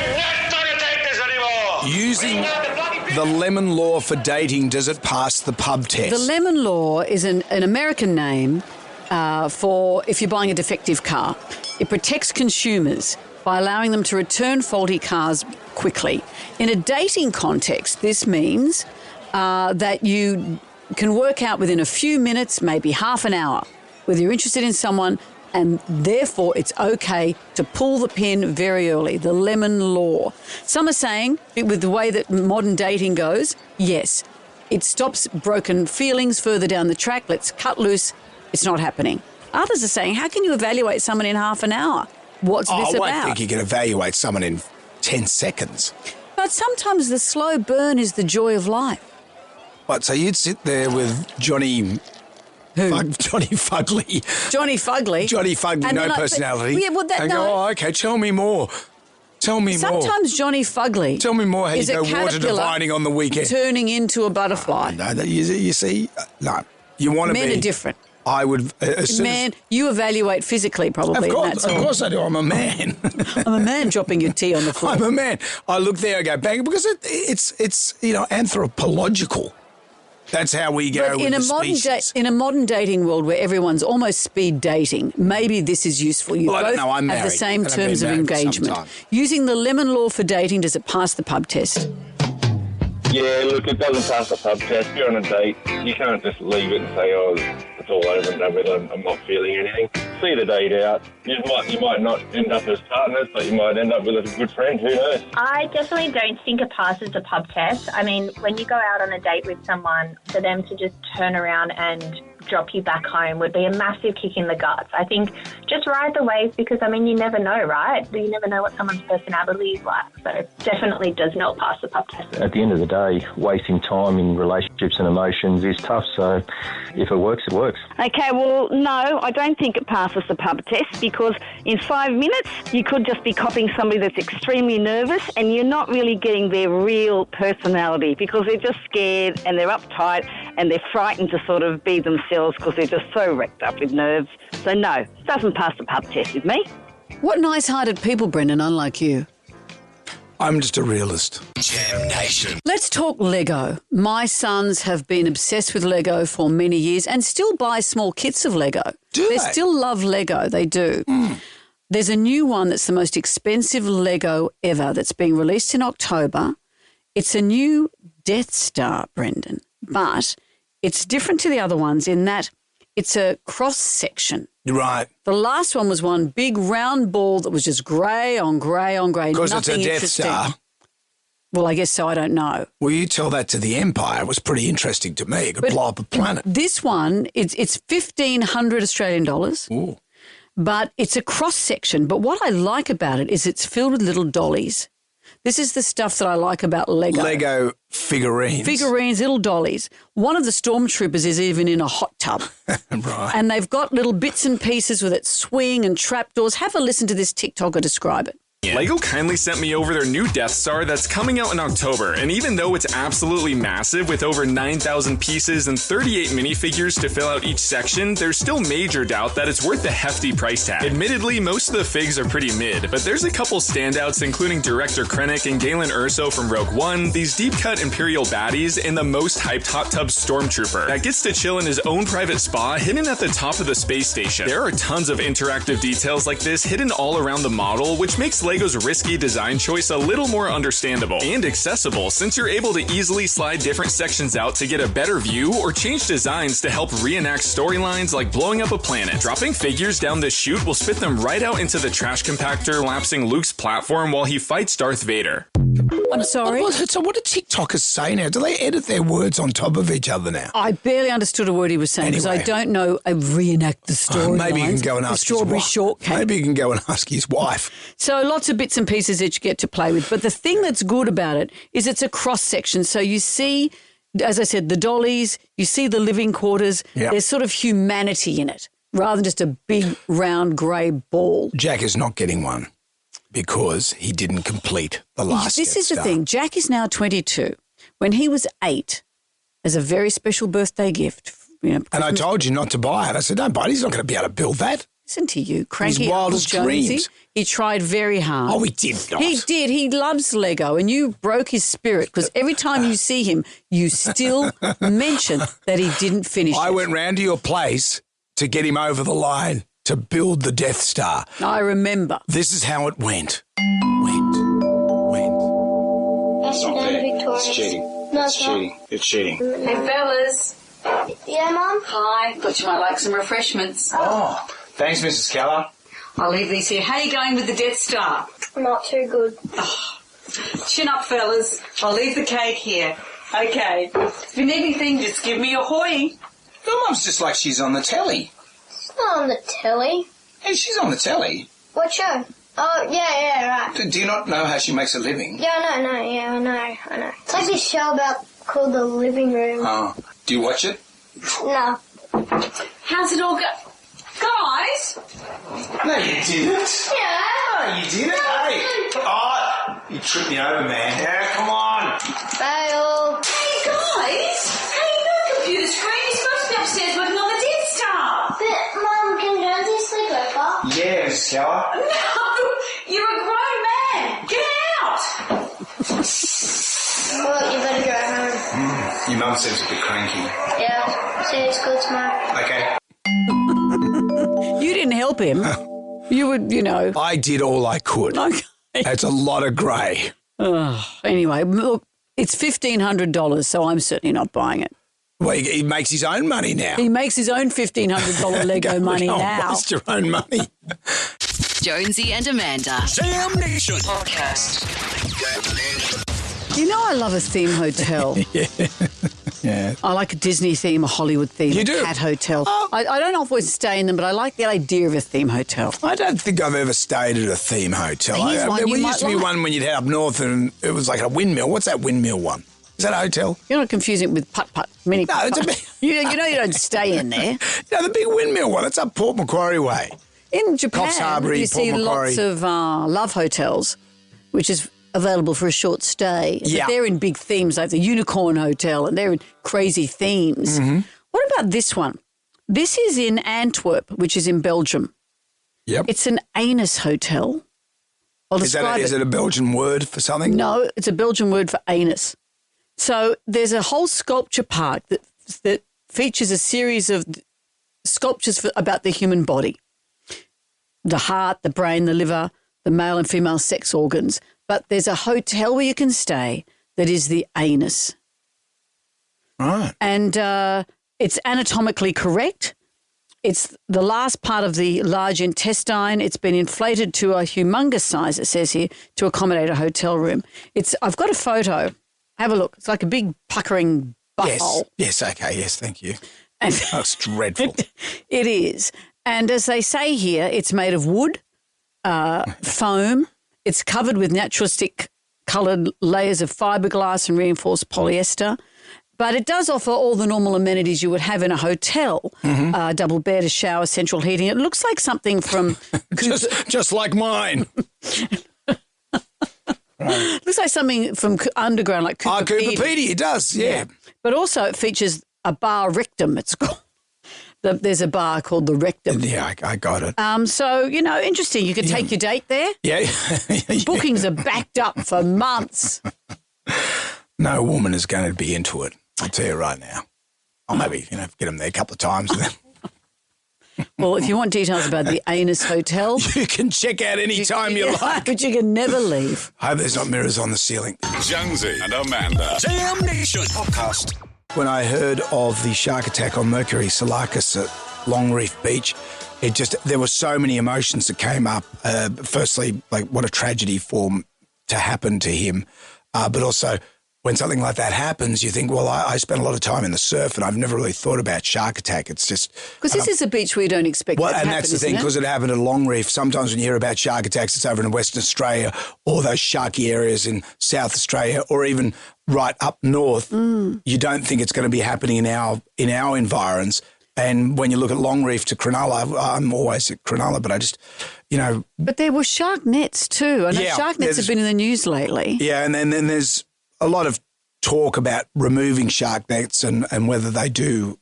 I'm not going to take this anymore. Using the Lemon Law for dating, does it pass the pub test? The Lemon Law is an American name for if you're buying a defective car. It protects consumers by allowing them to return faulty cars quickly. In a dating context, this means that you can work out within a few minutes, maybe half an hour, whether you're interested in someone, and therefore it's okay to pull the pin very early, the Lemon Law. Some are saying, with the way that modern dating goes, yes, it stops broken feelings further down the track. Let's cut loose. It's not happening. Others are saying, how can you evaluate someone in half an hour? What's this about? I think you can evaluate someone in 10 seconds. But sometimes the slow burn is the joy of life. What, so you'd sit there with Johnny... Johnny Fugly. Johnny Fugly? Johnny Fugly, no personality. And go, okay, tell me more. Tell me more. Sometimes Johnny Fugly... Tell me more how you is go a water divining on the weekend. Turning into a butterfly. No, you see, no. You want to be... Men are different. I would... You evaluate physically, probably. Of course I do. I'm a man. I'm a man dropping your tea on the floor. I'm a man. I look there, I go, bang, because it's anthropological. That's how we go with the species. In a modern dating world where everyone's almost speed dating, maybe this is useful. You both I'm married. have the same terms of engagement. Using the Lemon Law for dating, does it pass the pub test? Yeah, look, it doesn't pass the pub test. You're on a date. You can't just leave it and say, it's all over and done with. I'm not feeling anything. See the date out. You might not end up as partners, but you might end up with a good friend. Who knows? I definitely don't think it passes the pub test. I mean, when you go out on a date with someone, for them to just turn around and drop you back home would be a massive kick in the guts. I think just ride the wave because, you never know, right? You never know what someone's personality is like. So definitely does not pass the pub test. At the end of the day, wasting time in relationships and emotions is tough. So if it works, it works. Okay, well, no, I don't think it passes the pub test because in 5 minutes you could just be copying somebody that's extremely nervous and you're not really getting their real personality because they're just scared and they're uptight and they're frightened to sort of be themselves because they're just so wrecked up with nerves. So no, it doesn't pass the pub test with me. What nice-hearted people, Brendan, unlike you. I'm just a realist. Jam Nation. Let's talk Lego. My sons have been obsessed with Lego for many years and still buy small kits of Lego. Do they? Still love Lego. They do. There's a new one that's the most expensive Lego ever that's being released in October. It's a new Death Star, Brendan, but it's different to the other ones in that it's a cross-section. Right. The last one was one big round ball that was just grey on grey on grey. Because it's a nothing Death interesting. Star. Well, I guess so. I don't know. Well, you tell that to the Empire. It was pretty interesting to me. It could blow up a planet. This one, it's 1,500 Australian dollars. Ooh. But it's a cross-section. But what I like about it is it's filled with little dollies. This is the stuff that I like about Lego. Lego figurines. Figurines, little dollies. One of the stormtroopers is even in a hot tub. Right. And they've got little bits and pieces with it, swing and trapdoors. Have a listen to this TikToker describe it. Lego kindly sent me over their new Death Star that's coming out in October, and even though it's absolutely massive with over 9,000 pieces and 38 minifigures to fill out each section, there's still major doubt that it's worth the hefty price tag. Admittedly, most of the figs are pretty mid, but there's a couple standouts including Director Krennic and Galen Erso from Rogue One, these deep-cut Imperial baddies, and the most hyped Hot Tub Stormtrooper that gets to chill in his own private spa hidden at the top of the space station. There are tons of interactive details like this hidden all around the model, which makes Lego's risky design choice a little more understandable and accessible since you're able to easily slide different sections out to get a better view or change designs to help reenact storylines like blowing up a planet. Dropping figures down this chute will spit them right out into the trash compactor, lapsing Luke's platform while he fights Darth Vader. I'm sorry? So what do TikTokers say now? Do they edit their words on top of each other now? I barely understood a word he was saying because I don't know. I reenact the story. Maybe you can go and ask his Strawberry wife. Shortcake. Maybe you can go and ask his wife. So lots of bits and pieces that you get to play with. But the thing that's good about it is it's a cross-section. So you see, as I said, the dollies, you see the living quarters. Yep. There's sort of humanity in it rather than just a big, round, grey ball. Jack is not getting one because he didn't complete the last This Death is the Star. thing. Jack is now 22. When he was 8, as a very special birthday gift. You know, And I told you not to buy it. I said, don't buy it. He's not going to be able to build that. Listen to you, cranky His wildest Uncle Jonesy. dreams. He tried very hard. Oh, he did not. He did. He loves Lego, and you broke his spirit because every time you see him, you still mention that he didn't finish I it. went round to your place to get him over the line to build the Death Star. I remember. This is how it went. That's not Victoria. It's cheating. No, It's cheating. It's cheating. Hey, fellas. Yeah, Mum? Hi, thought you might like some refreshments. Oh, thanks, Mrs. Keller. I'll leave these here. How are you going with the Death Star? Not too good. Chin up, fellas. I'll leave the cake here. Okay. If you need anything, just give me a hoy. Your mum's just like she's on the telly. It's not on the telly. Hey, she's on the telly. What show? Oh, yeah, right. Do you not know how she makes a living? Yeah, I know. It's like this show called The Living Room. Oh. Do you watch it? No. How's it all go? Guys? No, you didn't. Yeah. No, you didn't. Hey. Oh, you tripped me over, man. Yeah, come on. Fail. Hey, guys! Hey, no computer screen. You're supposed to be upstairs working on the Death Star. But, Mum, can Jonesy sleep over? Yeah, Mrs. Keller. No! You're a grown man! Get out! Well, you better go home. Your mum seems a bit cranky. Yeah. See you at school tomorrow. Okay. You didn't help him. You would, you know. I did all I could. Okay. That's a lot of grey. Anyway, look, it's $1,500, so I'm certainly not buying it. Well, he makes his own money now. He makes his own $1,500 Lego money now. Waste your own money. Jonesy and Amanda. Jam Nation. Podcast. You know I love a theme hotel. Yeah. I like a Disney theme, a Hollywood theme, You a do? cat hotel. I don't always stay in them, but I like the idea of a theme hotel. I don't think I've ever stayed at a theme hotel. Here's one you there might used to be like. one when you'd head up north and it was like a windmill. What's that windmill one? Is that a hotel? You're not confusing it with putt-putt, mini No, it's a putt-putt. You know you don't stay in there. No, the big windmill one. It's up Port Macquarie way. In Japan, Coffs Harbour, you see Port lots Macquarie. of love hotels, which is available for a short stay. Yeah. But they're in big themes, like the Unicorn Hotel, and they're in crazy themes. Mm-hmm. What about this one? This is in Antwerp, which is in Belgium. Yep. It's an anus hotel. I'll Is describe it a Belgian word for something? No, it's a Belgian word for anus. So there's a whole sculpture park that features a series of sculptures about the human body. The heart, the brain, the liver, the male and female sex organs. But there's a hotel where you can stay that is the anus. Right. And it's anatomically correct. It's the last part of the large intestine. It's been inflated to a humongous size, it says here, to accommodate a hotel room. I've got a photo. Have a look. It's like a big puckering butthole. Yes, okay, yes, thank you. And that's dreadful. It is. And as they say here, it's made of wood, foam. It's covered with naturalistic coloured layers of fiberglass and reinforced polyester. But it does offer all the normal amenities you would have in a hotel, double bed, a shower, central heating. It looks like something from... just like mine. Right. Looks like something from Underground, like Cooper Pedy. Cooper Pedy, it does, yeah. But also it features a bar rectum, it's called. There's a bar called the Rectum. Yeah, I got it. So, interesting. You could take your date there. Yeah. Bookings are backed up for months. No woman is going to be into it, I'll tell you right now. I'll maybe, get them there a couple of times and then... Well, if you want details about the Anus Hotel... You can check out any time you like. But you can never leave. I hope there's not mirrors on the ceiling. Jonesy and Amanda. Jam Nation podcast. When I heard of the shark attack on Mercury Salakis at Longreef Beach, there were so many emotions that came up. Firstly, like what a tragedy to happen to him. But also, when something like that happens, you think, well, I spent a lot of time in the surf and I've never really thought about shark attack. It's just... Because this is a beach where you don't expect that to happen, that's the thing, because it happened at Longreef. Sometimes when you hear about shark attacks, it's over in Western Australia or those sharky areas in South Australia or even right up north. You don't think it's going to be happening in our environs. And when you look at Longreef to Cronulla, I'm always at Cronulla, but I just, But there were shark nets too. I know shark nets have been in the news lately. Yeah, and then there's a lot of talk about removing shark nets and whether they do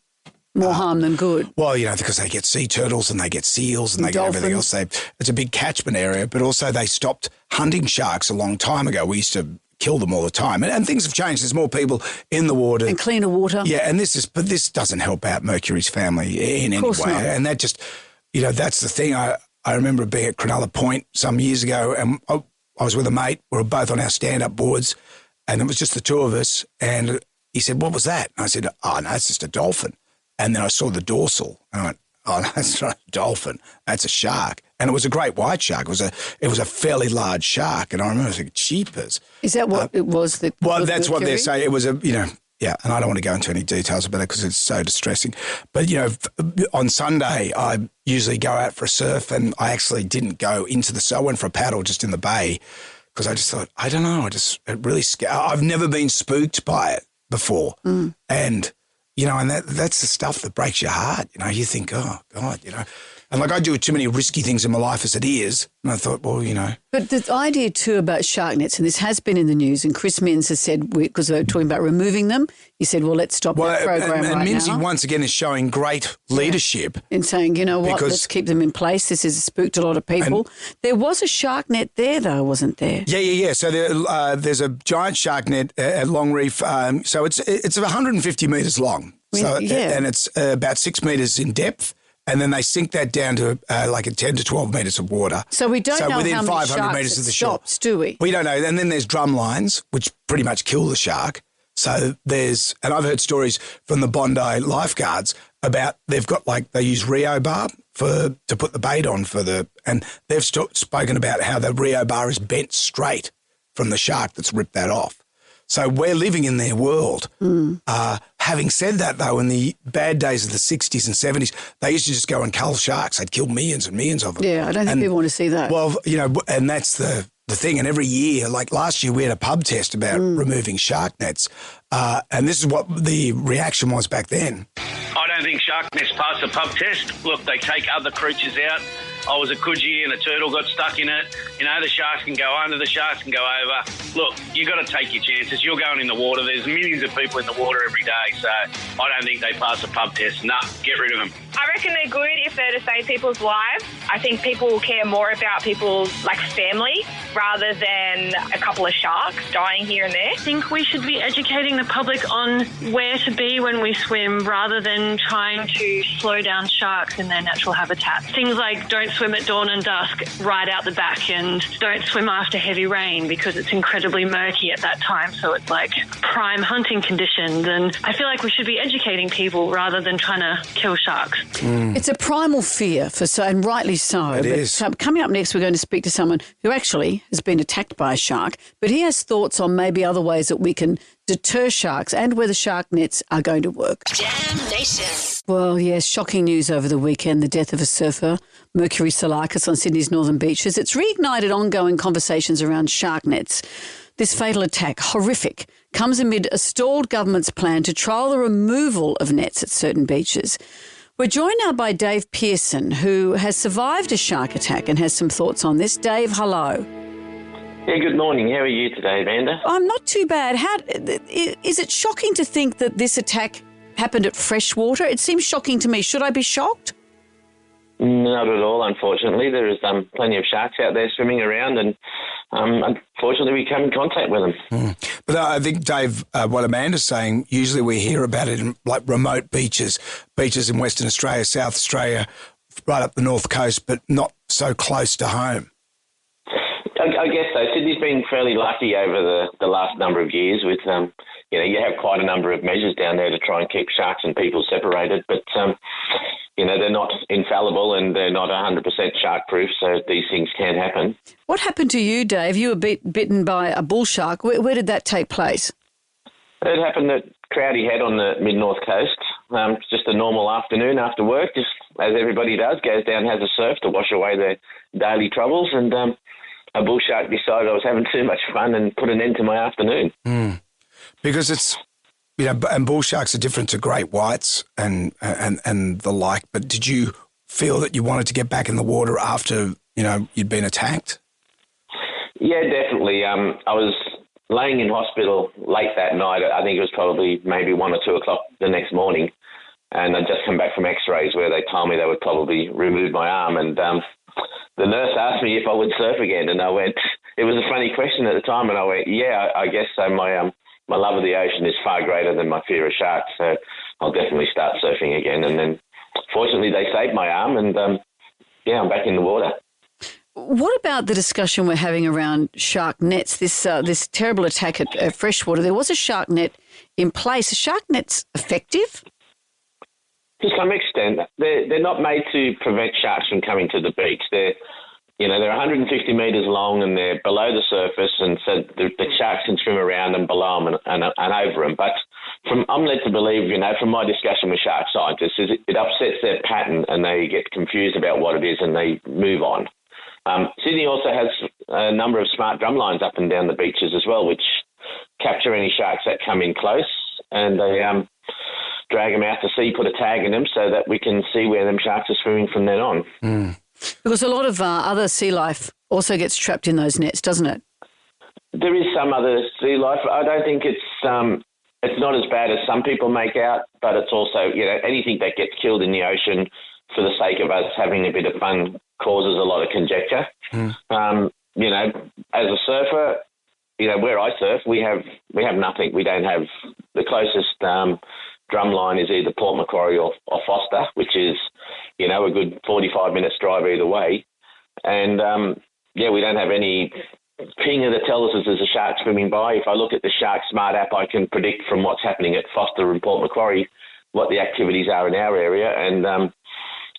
more harm than good. Well, because they get sea turtles and they get seals and they get everything else. It's a big catchment area, but also they stopped hunting sharks a long time ago. We used to kill them all the time, and things have changed. There's more people in the water and cleaner water. Yeah, but this doesn't help out Mercury's family in any way. Not. And that just, that's the thing. I remember being at Cronulla Point some years ago, and I was with a mate. We were both on our stand-up boards. And it was just the two of us. And he said, what was that? And I said, oh, no, it's just a dolphin. And then I saw the dorsal. And I went, oh, no, that's not a dolphin. That's a shark. And it was a great white shark. It was a fairly large shark. And I remember thinking, jeepers. Is that what it was? Well, that's what they're saying. It was yeah. And I don't want to go into any details about it because it's so distressing. But, on Sunday, I usually go out for a surf and I actually didn't go into the surf. I went for a paddle just in the bay. Because I just thought, I don't know, it really scared. I've never been spooked by it before. And, and that's the stuff that breaks your heart. You think, oh, God, And I do too many risky things in my life as it is. And I thought, well, But the idea too about shark nets, and this has been in the news, and Chris Minns has said, because they're talking about removing them, he said, well, let's stop that program and Minzy once again is showing great leadership. In saying, let's keep them in place. This has spooked a lot of people. There was a shark net there, though, wasn't there? Yeah. So there's a giant shark net at Longreef. So it's 150 metres long. And it's about 6 metres in depth. And then they sink that down to like 10 to 12 metres of water. So we don't know within how many 500 sharks metres of the stops, shore. do we? We don't know. And then there's drum lines, which pretty much kill the shark. So and I've heard stories from the Bondi lifeguards about they've got they use Rio bar to put the bait on and they've spoken about how the Rio bar is bent straight from the shark that's ripped that off. So we're living in their world. Having said that, though, in the bad days of the 60s and 70s, they used to just go and cull sharks. They'd kill millions and millions of them. Yeah, I don't think people want to see that. Well, and that's the thing. And every year, like last year, we had a pub test about removing shark nets. And this is what the reaction was back then. I don't think shark nets pass the pub test. Look, they take other creatures out. I was a Coogee and a turtle got stuck in it. You know, the sharks can go under, the sharks can go over. Look, you got to take your chances. You're going in the water. There's millions of people in the water every day, so I don't think they pass the pub test. Nah, get rid of them. I reckon they're good if they're to save people's lives. I think people will care more about people's family rather than a couple of sharks dying here and there. I think we should be educating the public on where to be when we swim rather than trying to slow down sharks in their natural habitat. Things like don't swim at dawn and dusk right out the back, and don't swim after heavy rain because it's incredibly murky at that time, so it's like prime hunting conditions. And I feel like we should be educating people rather than trying to kill sharks. It's a primal fear, and rightly so. It is. Coming up next, we're going to speak to someone who actually has been attacked by a shark, but he has thoughts on maybe other ways that we can deter sharks and whether shark nets are going to work. Jam Nation. Well, yes, shocking news over the weekend, the death of a surfer, Mercury Salakis, on Sydney's northern beaches. It's reignited ongoing conversations around shark nets. This fatal attack, horrific, comes amid a stalled government's plan to trial the removal of nets at certain beaches. We're joined now by Dave Pearson, who has survived a shark attack and has some thoughts on this. Dave, hello. Yeah, good morning. How are you today, Amanda? I'm not too bad. Is it shocking to think that this attack happened at freshwater? It seems shocking to me. Should I be shocked? Not at all, unfortunately. There is plenty of sharks out there swimming around, and unfortunately we come in contact with them. But I think, Dave, what Amanda's saying, usually we hear about it in remote beaches in Western Australia, South Australia, right up the north coast, but not so close to home. I guess so. Sydney's been fairly lucky over the last number of years with, you have quite a number of measures down there to try and keep sharks and people separated, but, they're not infallible and they're not 100% shark-proof, so these things can happen. What happened to you, Dave? You were bitten by a bull shark. Where did that take place? It happened at Crowdy Head on the mid-north coast. Just a normal afternoon after work, just as everybody does, goes down, has a surf to wash away their daily troubles, and a bull shark decided I was having too much fun and put an end to my afternoon. Because it's, and bull sharks are different to great whites and the like, but did you feel that you wanted to get back in the water after, you'd been attacked? Yeah, definitely. I was laying in hospital late that night. I think it was probably maybe 1 or 2 o'clock the next morning, and I'd just come back from x-rays where they told me they would probably remove my arm, and the nurse asked me if I would surf again, and I went, it was a funny question at the time, and I went, yeah, I guess so. My love of the ocean is far greater than my fear of sharks, so I'll definitely start surfing again. And then, fortunately, they saved my arm, and I'm back in the water. What about the discussion we're having around shark nets? This terrible attack at freshwater. There was a shark net in place. Are shark nets effective? To some extent, they're not made to prevent sharks from coming to the beach. They're 150 metres long and they're below the surface, and so the sharks can swim around and below them and over them. But I'm led to believe, from my discussion with shark scientists, it upsets their pattern and they get confused about what it is and they move on. Sydney also has a number of smart drum lines up and down the beaches as well, which capture any sharks that come in close, and they drag them out to sea, put a tag in them so that we can see where them sharks are swimming from then on. Because a lot of other sea life also gets trapped in those nets, doesn't it? There is some other sea life. I don't think it's not as bad as some people make out, but it's also, anything that gets killed in the ocean for the sake of us having a bit of fun causes a lot of conjecture. As a surfer, where I surf, we have nothing. We don't have the closest drum line is either Port Macquarie or Foster, which is, a good 45 minutes drive either way. And, we don't have any pinger that tells us there's a shark swimming by. If I look at the Shark Smart app, I can predict from what's happening at Foster and Port Macquarie what the activities are in our area. And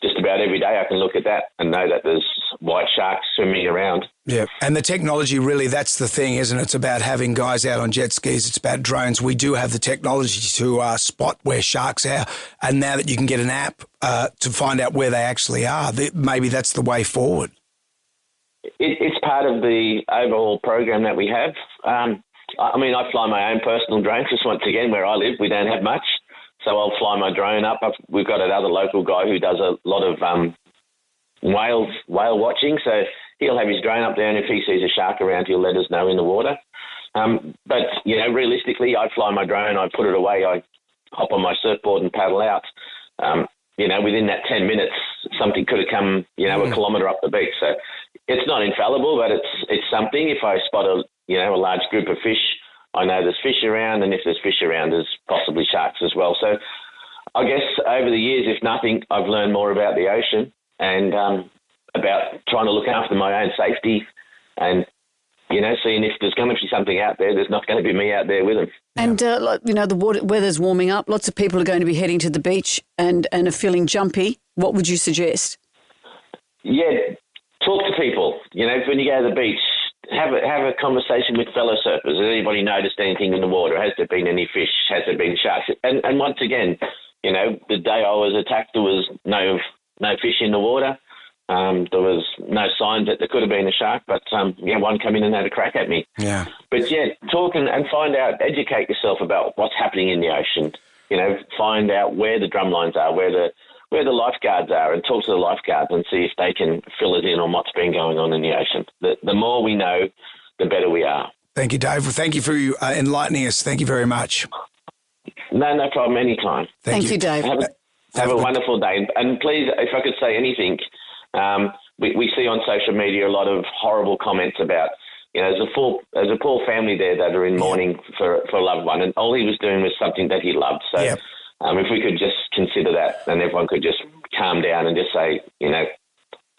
just about every day I can look at that and know that there's white sharks swimming around. Yeah, and the technology really, that's the thing, isn't it? It's about having guys out on jet skis. It's about drones. We do have the technology to spot where sharks are, and now that you can get an app to find out where they actually are, maybe that's the way forward. It's part of the overall program that we have. I fly my own personal drone, just once again, where I live, we don't have much. So I'll fly my drone up. We've got another local guy who does a lot of whale watching, so he'll have his drone up there, and if he sees a shark around, he'll let us know in the water. But, realistically, I fly my drone, I put it away, I hop on my surfboard and paddle out. Within that 10 minutes, something could have come, a kilometre up the beach. So it's not infallible, but it's something. If I spot a large group of fish, I know there's fish around, and if there's fish around, there's possibly sharks as well. So I guess over the years, if nothing, I've learned more about the ocean and about trying to look after my own safety and, seeing if there's going to be something out there, there's not going to be me out there with them. And, the weather's warming up. Lots of people are going to be heading to the beach and are feeling jumpy. What would you suggest? Yeah, talk to people. When you go to the beach, have a conversation with fellow surfers. Has anybody noticed anything in the water? Has there been any fish? Has there been sharks? And once again, the day I was attacked, there was no fish in the water. There was no signs that there could have been a shark, but one come in and had a crack at me. Yeah. But talk and find out, educate yourself about what's happening in the ocean. Find out where the drum lines are, where the lifeguards are, and talk to the lifeguards and see if they can fill us in on what's been going on in the ocean. The more we know, the better we are. Thank you, Dave. Well, thank you for enlightening us. Thank you very much. No problem. Anytime. Thank you, Dave. Have a wonderful day. And please, if I could say anything, we see on social media a lot of horrible comments about, there's a poor family there that are in mourning for a loved one, and all he was doing was something that he loved. So if we could just consider that, and everyone could just calm down and just say,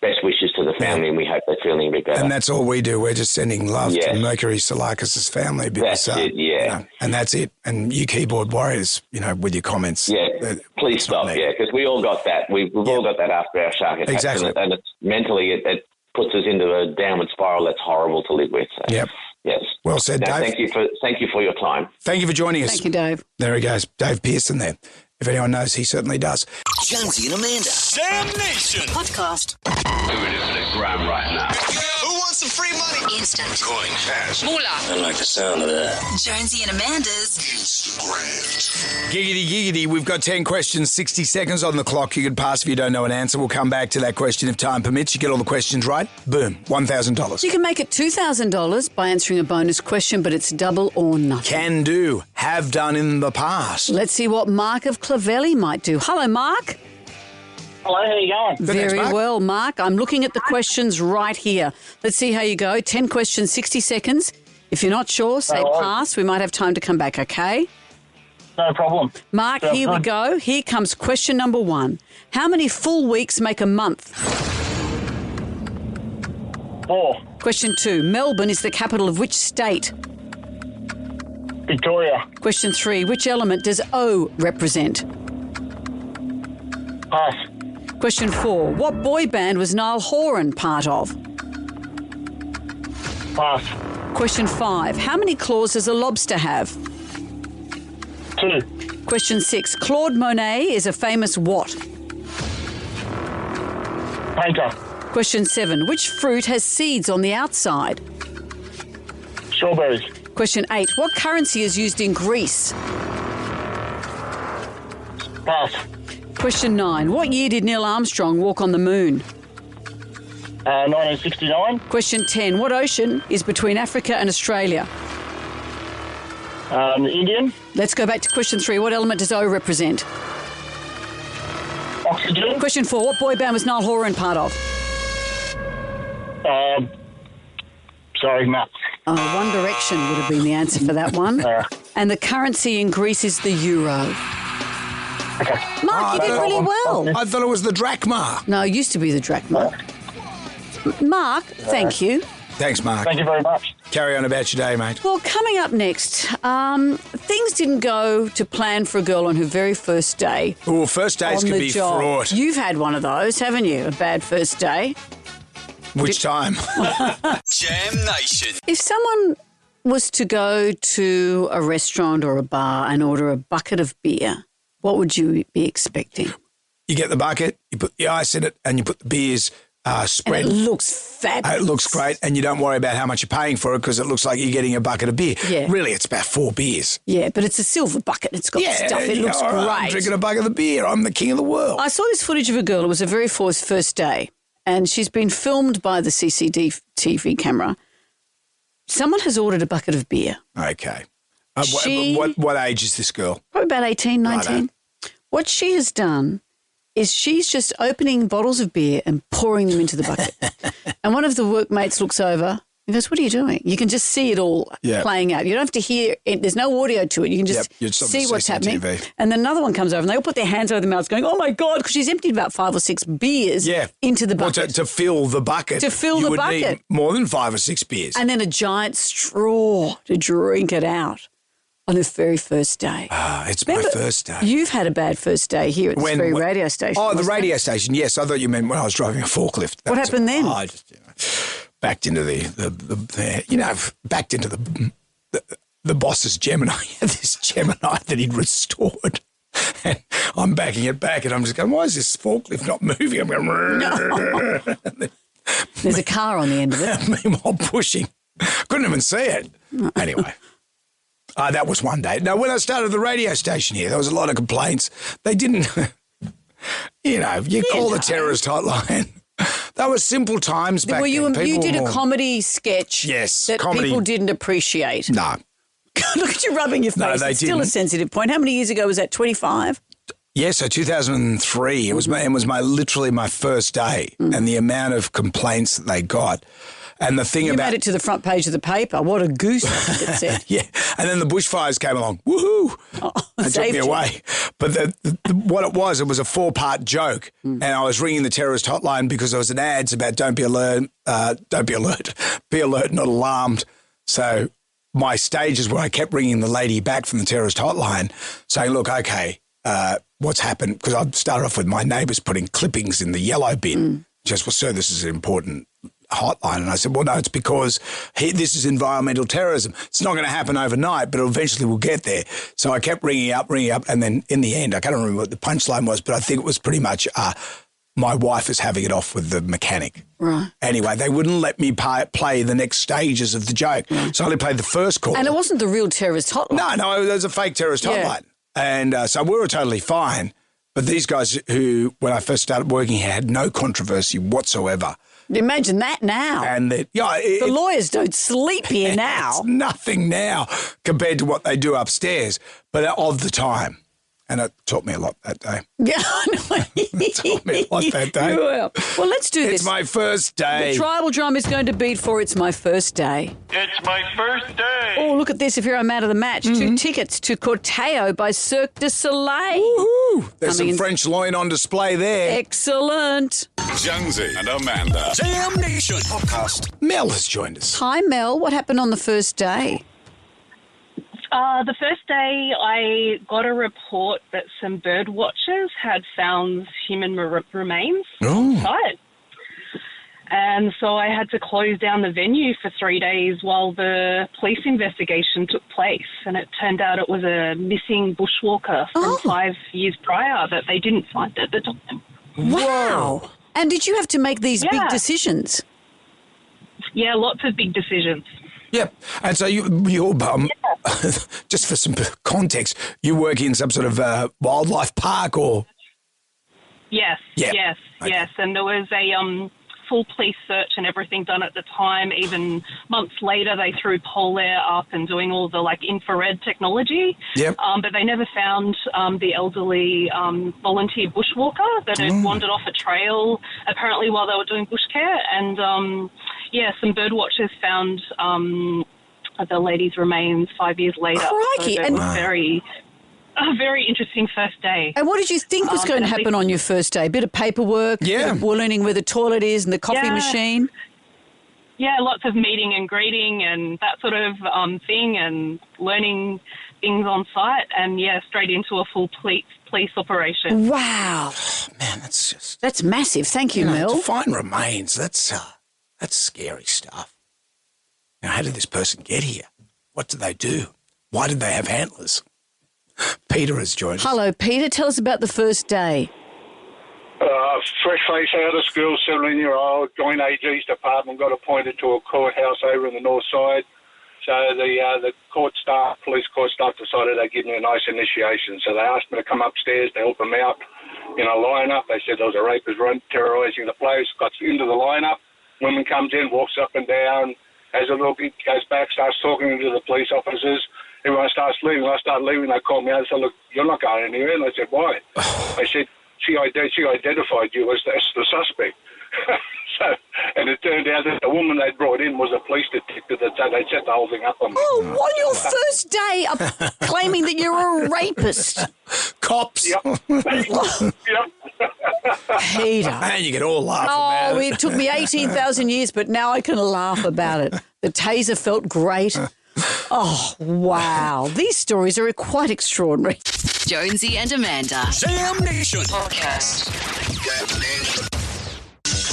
best wishes to the family, and we hope they're feeling a bit better. And that's all we do. We're just sending love to Mercury Salakis' family. Because, that's it, and that's it. And you keyboard warriors, with your comments. Yeah, please stop, because we all got that. We've all got that after our shark attacks. Exactly. And it's mentally, it puts us into a downward spiral that's horrible to live with. So, yes. Well said, Dave. Thank you for your time. Thank you for joining us. Thank you, Dave. There he goes, Dave Pearson there. If anyone knows, he certainly does. Jonesy and Amanda. Jam Nation. Podcast. Doing it for the gram right now. Who wants some free money? Instant. Coin cash. Moolah. I like the sound of that. Jonesy and Amanda's Instagram. Giggity. We've got 10 questions, 60 seconds on the clock. You can pass if you don't know an answer. We'll come back to that question if time permits. You get all the questions right, boom, $1,000. You can make it $2,000 by answering a bonus question, but it's double or nothing. Can do. Have done in the past. Let's see what Mark of Clavelli might do. Hello, Mark. Hello, how you going? Very well, Mark. I'm looking at the questions right here. Let's see how you go. 10 questions, 60 seconds. If you're not sure, say pass. We might have time to come back, okay? No problem. Mark, here we go. Here comes question number 1. How many full weeks make a month? 4. Question 2. Melbourne is the capital of which state? Victoria. Question 3. Which element does O represent? Pass. Question 4. What boy band was Niall Horan part of? Pass. Question 5. How many claws does a lobster have? 2. Question 6. Claude Monet is a famous what? Painter. Question 7. Which fruit has seeds on the outside? Strawberries. Question 8. What currency is used in Greece? Pass. Question 9. What year did Neil Armstrong walk on the moon? 1969. Question 10. What ocean is between Africa and Australia? Indian. Let's go back to question 3. What element does O represent? Oxygen. Question 4. What boy band was Niall Horan part of? Sorry, Matt. One Direction would have been the answer for that one. And the currency in Greece is the euro. Okay. Mark, you did really well. I thought it was the drachma. No, it used to be the drachma. Mark, thank you. Thanks, Mark. Thank you very much. Carry on about your day, mate. Well, coming up next, things didn't go to plan for a girl on her very first day. Well, first days can be fraught. You've had one of those, haven't you? A bad first day. Which time? Jam Nation. If someone was to go to a restaurant or a bar and order a bucket of beer, what would you be expecting? You get the bucket, you put the ice in it, and you put the beers spread. And it looks fabulous. It looks great, and you don't worry about how much you're paying for it because it looks like you're getting a bucket of beer. Yeah. Really, it's about 4 beers. Yeah, but it's a silver bucket. It's got stuff. It looks all great. right, I'm drinking a bucket of beer. I'm the king of the world. I saw this footage of a girl. It was her very first day. and she's been filmed by the CCTV camera. Someone has ordered a bucket of beer. Okay. What age is this girl? Probably about 18, 19. Righto. What she has done is she's just opening bottles of beer and pouring them into the bucket. And one of the workmates looks over and goes, "What are you doing?" You can just see it all playing out. You don't have to hear it. There's no audio to it. You can just see what's happening. And then another one comes over and they all put their hands over their mouths going, "Oh, my God," because she's emptied about 5 or 6 beers into the bucket. Well, to fill the bucket. To fill the bucket. You would need more than 5 or 6 beers. And then a giant straw to drink it out on the very first day. It's my first day. You've had a bad first day here at this very radio station. Oh, the radio station, yes. I thought you meant when I was driving a forklift. What happened then? I just, backed into the boss's Gemini. This Gemini that he'd restored. And I'm backing it back and I'm just going, why is this forklift not moving? I'm going, no. There's a car on the end of it. Meanwhile, pushing. Couldn't even see it. Anyway. That was one day. Now, when I started the radio station here, there was a lot of complaints. They didn't, you call the terrorist hotline. That was simple times back then. You did a comedy sketch that comedy. People didn't appreciate. No. Look at you rubbing your face. No, they it's still didn't. a sensitive point. How many years ago was that, 25? Yeah, so 2003. It was literally my first day, and the amount of complaints that they got. And the thing you made it to the front page of the paper. What a goose it said. Yeah, and then the bushfires came along. Woohoo! They took me away. But what it was a 4-part joke, and I was ringing the terrorist hotline because there was an ads about don't be alert, be alert, not alarmed. So my stages where I kept ringing the lady back from the terrorist hotline saying, look, okay, what's happened? Because I started off with my neighbours putting clippings in the yellow bin. Just, well, sir, this is an important hotline. And I said, well, no, it's because this is environmental terrorism. It's not going to happen overnight, but eventually we'll get there. So I kept ringing up. And then in the end, I can't remember what the punchline was, but I think it was pretty much my wife is having it off with the mechanic. Right. Anyway, they wouldn't let me play the next stages of the joke. So I only played the first call. And it wasn't the real terrorist hotline. No, it was a fake terrorist hotline. And so we were totally fine. But these guys who, when I first started working here, had no controversy whatsoever. Imagine that now. And the lawyers don't sleep here now. It's nothing now compared to what they do upstairs, but of the time. And it taught me a lot that day. Yeah, I know. It taught me a lot that day. Well, let's do this. It's my first day. The tribal drum is going to beat for It's My First Day. It's my first day. Oh, look at this. If you're a man of the match, 2 tickets to Corteo by Cirque du Soleil. Woohoo! There's some French loin on display there. Excellent. Jonesy and Amanda. Jam Nation podcast. Mel has joined us. Hi, Mel. What happened on the first day? The first day, I got a report that some bird watchers had found human remains on site. And so I had to close down the venue for 3 days while the police investigation took place. And it turned out it was a missing bushwalker from 5 years prior that they didn't find at the time. Wow. And did you have to make these big decisions? Yeah, lots of big decisions. Yep. And so you're just for some context, you work in some sort of wildlife park or? Yes, yes. And there was a full police search and everything done at the time. Even months later, they threw Polair up and doing all the infrared technology. Yep. But they never found the elderly volunteer bushwalker that had wandered off a trail, apparently while they were doing bush care. And some bird watchers found the lady's remains 5 years later. Crikey. So it was a very interesting first day. And what did you think was going to happen on your first day? A bit of paperwork, learning where the toilet is and the coffee machine? Yeah, lots of meeting and greeting and that sort of thing and learning things on site and, straight into a full police operation. Wow. Oh, man, that's massive. Thank you, Mel. To find remains, that's scary stuff. Now, how did this person get here? What did they do? Why did they have antlers? Peter has joined us. Hello, Peter. Tell us about the first day. Fresh face out of school, 17-year-old, joined AG's department, got appointed to a courthouse over in the north side. So the police court staff decided they'd give me a nice initiation. So they asked me to come upstairs to help them out in a lineup. They said there was a rapist terrorising the place. Got into the lineup. Woman comes in, walks up and down. As a look, he goes back, starts talking to the police officers. Everyone starts leaving. I start leaving. They call me out and said, look, you're not going anywhere. And I said, why? They said, she identified you as the suspect. And it turned out that the woman they brought in was a police detective that they set the whole thing up on me. Oh, on your first day of claiming that you're a rapist. Cops. Yep. Peter. And you can all laugh about it. It took me 18,000 years, but now I can laugh about it. The taser felt great. Oh, wow. These stories are quite extraordinary. Jonesy and Amanda. Jam Nation Podcast.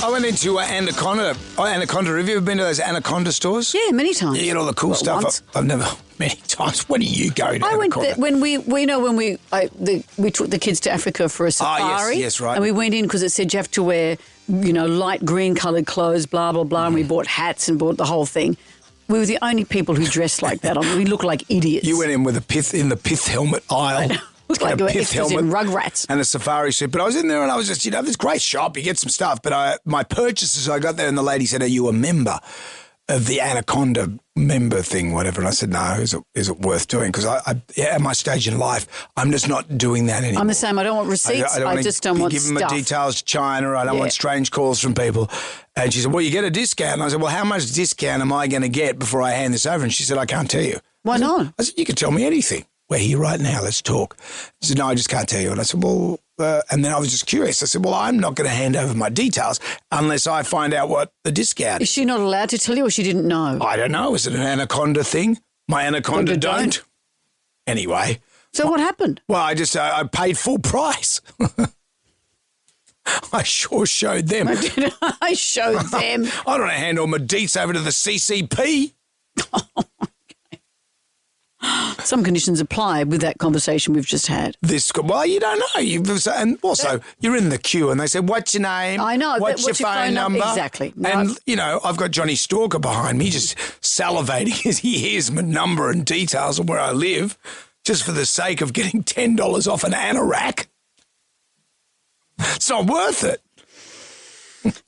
I went into Anaconda. Anaconda. Have you ever been to those Anaconda stores? Yeah, many times. You get all the cool stuff. Once. I've never many times. When do you go to I went Anaconda? there when we took the kids to Africa for a safari. Yes, right. And we went in because it said you have to wear, light green coloured clothes, blah, blah, blah. And we bought hats and bought the whole thing. We were the only people who dressed like that. We looked like idiots. You went in with the pith helmet aisle. Looked like extras in Rugrats. And a safari suit. But I was in there and I was just, this great shop, you get some stuff. But my purchases, I got there and the lady said, are you a member of the Anaconda member thing, whatever? And I said, no, is it worth doing? Because at my stage in life, I'm just not doing that anymore. I'm the same. I don't want receipts. I just don't want giving stuff. my details to China. I don't want strange calls from people. And she said, well, you get a discount. And I said, well, how much discount am I going to get before I hand this over? And she said, I can't tell you. Why not? I said, you can tell me anything. We're here right now. Let's talk. She said, no, I just can't tell you. And I said, well, and then I was just curious. I said, well, I'm not going to hand over my details unless I find out what the discount is. Is she not allowed to tell you or she didn't know? I don't know. Is it an Anaconda thing? My Anaconda don't. Anyway. So what happened? Well, I paid full price. I sure showed them. I showed them. I don't want to hand all my deets over to the CCP. Some conditions apply with that conversation we've just had. Well, you don't know. And also, you're in the queue and they say, what's your name? I know. What's your phone number? Exactly. No, and, I've got Johnny Stalker behind me just salivating as he hears my number and details of where I live just for the sake of getting $10 off an anorak. It's not worth it.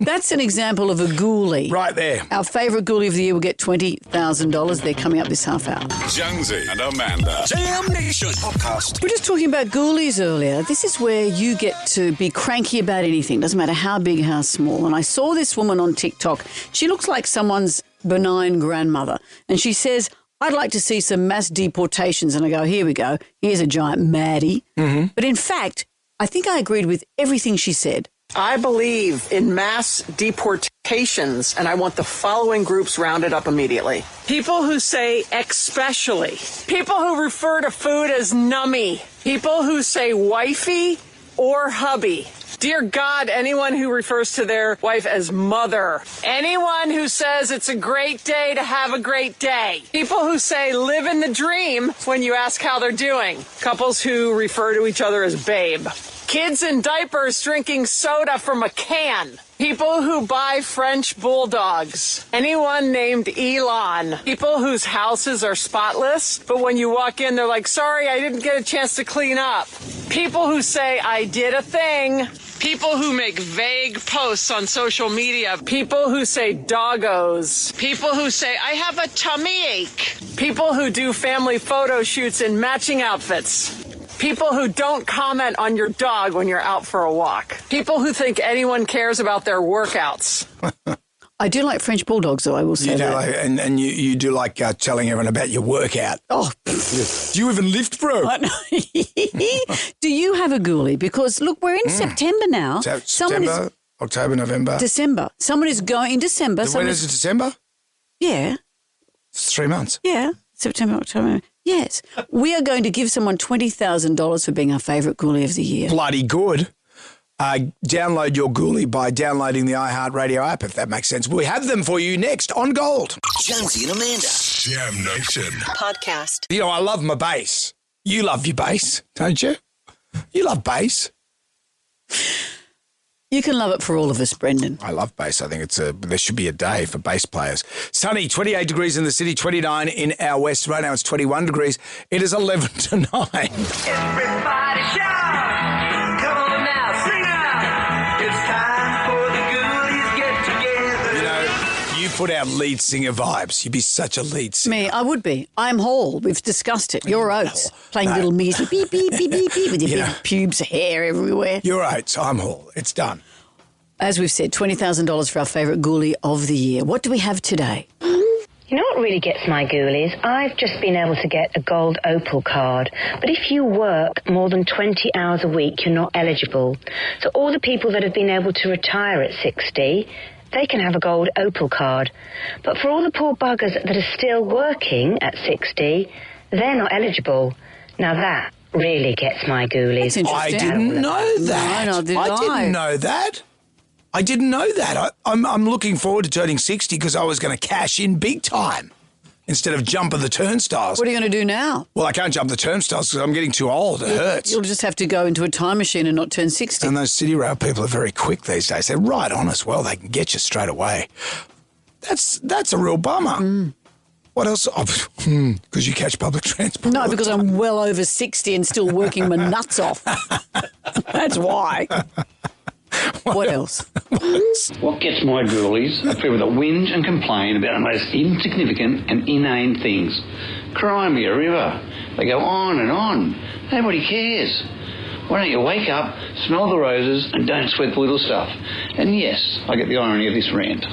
That's an example of a ghoulie. Right there. Our favourite ghoulie of the year will get $20,000. They're coming up this half hour. Jonesy and Amanda. Jam Nation Podcast. We were just talking about ghoulies earlier. This is where you get to be cranky about anything. Doesn't matter how big, how small. And I saw this woman on TikTok. She looks like someone's benign grandmother. And she says, I'd like to see some mass deportations. And I go, here we go. Here's a giant maddie. Mm-hmm. But in fact, I think I agreed with everything she said. I believe in mass deportations, and I want the following groups rounded up immediately. People who say especially. People who refer to food as nummy. People who say wifey or hubby. Dear God, anyone who refers to their wife as mother. Anyone who says it's a great day to have a great day. People who say live in the dream when you ask how they're doing. Couples who refer to each other as babe. Kids in diapers drinking soda from a can. People who buy French bulldogs. Anyone named Elon. People whose houses are spotless, but when you walk in, they're like, sorry, I didn't get a chance to clean up. People who say, I did a thing. People who make vague posts on social media. People who say doggos. People who say, I have a tummy ache. People who do family photo shoots in matching outfits. People who don't comment on your dog when you're out for a walk. People who think anyone cares about their workouts. I do like French bulldogs, though, I will say that. And you do like telling everyone about your workout. Oh. Do you even lift, bro? Do you have a ghoulie? Because, look, we're in September now. September, October, November. December. Someone is going in December. When is it, December? Yeah. It's 3 months. Yeah. September, October. Yes. We are going to give someone $20,000 for being our favourite ghoulie of the year. Bloody good. Download your ghoulie by downloading the iHeartRadio app, if that makes sense. We have them for you next on Gold. Jonesy and Amanda. Jam Nation Podcast. I love my bass. You love your bass, don't you? You love bass. You can love it for all of us, Brendan. I love bass. I think there should be a day for bass players. Sunny, 28 degrees in the city, 29 in our west. Right now it's 21 degrees. It is 11 to 9. Everybody shout. Come on now. Sing out! It's time for the ghoulies get together. You know, you put out lead singer vibes. You'd be such a lead singer. Me, I would be. I'm Hall. We've discussed it. You're Oates. Playing little music. Beep, beep, beep, beep, beep, with your big pubes, hair everywhere. You're Oates. I'm Hall. It's done. As we've said, $20,000 for our favourite ghoulie of the year. What do we have today? You know what really gets my ghoulies? I've just been able to get a gold Opal card. But if you work more than 20 hours a week, you're not eligible. So all the people that have been able to retire at 60, they can have a gold Opal card. But for all the poor buggers that are still working at 60, they're not eligible. Now that really gets my ghoulies. I didn't know that. No, did I didn't know that. I didn't know that. I'm looking forward to turning 60 because I was going to cash in big time instead of jumping the turnstiles. What are you going to do now? Well, I can't jump the turnstiles because I'm getting too old. It hurts. You'll just have to go into a time machine and not turn 60. And those City Rail people are very quick these days. They're right on as well. They can get you straight away. That's a real bummer. What else? Because you catch public transport. No, because I'm well over 60 and still working my nuts off. That's why. What else? What gets my ghoulies are people that whinge and complain about the most insignificant and inane things. Cry me a river. They go on and on. Nobody cares. Why don't you wake up, smell the roses, and don't sweat the little stuff? And yes, I get the irony of this rant.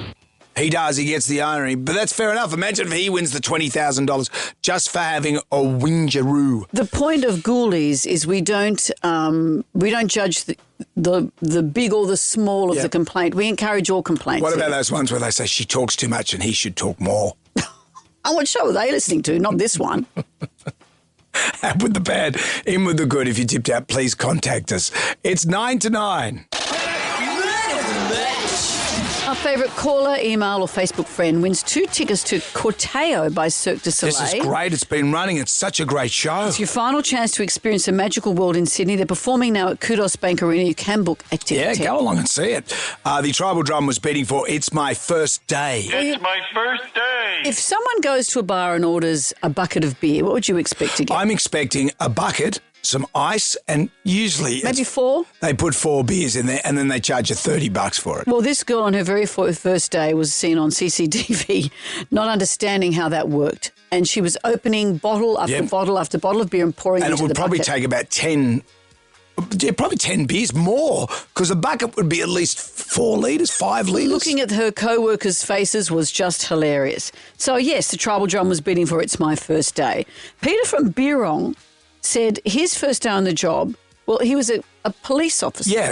He does. He gets the irony. But that's fair enough. Imagine if he wins the $20,000 just for having a whingeroo. The point of ghoulies is we don't judge the big or the small of the complaint. We encourage all complaints. What about those ones where they say she talks too much and he should talk more? Oh, what show are they listening to? Not this one. Out with the bad, in with the good. If you tipped out, please contact us. It's 9 to 9. Our favourite caller, email or Facebook friend wins 2 tickets to Corteo by Cirque du Soleil. This is great. It's been running. It's such a great show. It's your final chance to experience a magical world in Sydney. They're performing now at Kudos Bank Arena. You can book at Tic. Yeah, go along and see it. The Tribal Drum was beating for It's My First Day. It's my first day. If someone goes to a bar and orders a bucket of beer, what would you expect to get? I'm expecting a bucket, some ice, and usually maybe 4. They put 4 beers in there, and then they charge you $30 for it. Well, this girl on her very first day was seen on CCTV, not understanding how that worked, and she was opening bottle after bottle after bottle of beer and pouring it into the bucket. And it would probably take about 10 beers more, because a bucket would be at least 4 litres, 5 litres. Looking at her co-workers' faces was just hilarious. So, yes, the Tribal Drum was bidding for It's My First Day. Peter from Birong said his first day on the job, well, he was a police officer. Yeah.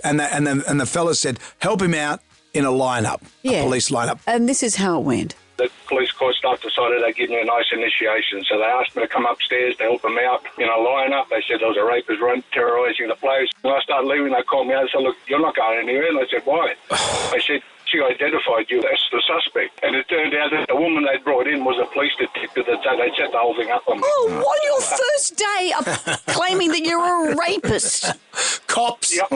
And the fella said, help him out in a lineup, a police lineup. And this is how it went. The police court staff decided they'd give me a nice initiation, so they asked me to come upstairs to help them out in a lineup. They said there was a rapist terrorising the place. When I started leaving, they called me out and said, look, you're not going anywhere. And I said, why? They said, she identified you as the suspect. And it turned out that the woman they brought in was a police detective that they set the whole thing up on me. Oh, on your first day of claiming that you're a rapist. Cops. Yep.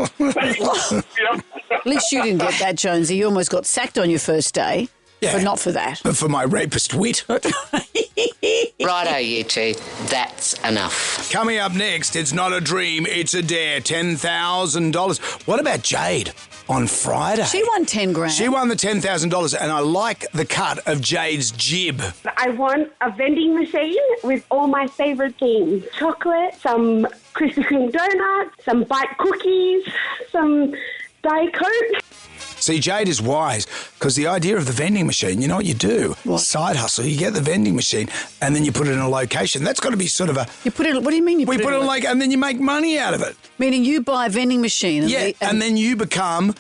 At least you didn't get that, Jonesy. You almost got sacked on your first day. Yeah. But not for that. But for my rapist wit. Righto, you two. That's enough. Coming up next, it's not a dream, it's a dare. $10,000. What about Jade on Friday? She won 10 grand. She won the $10,000, and I like the cut of Jade's jib. I want a vending machine with all my favourite things. Chocolate, some Krispy Kreme donuts, some bite cookies, some Diet Coke. See, Jade is wise, because the idea of the vending machine, you know what you do? What? Side hustle. You get the vending machine and then you put it in a location. That's got to be sort of a... You put it... What do you mean you put it in? We put it in like... And then you make money out of it. Meaning you buy a vending machine. And then you become...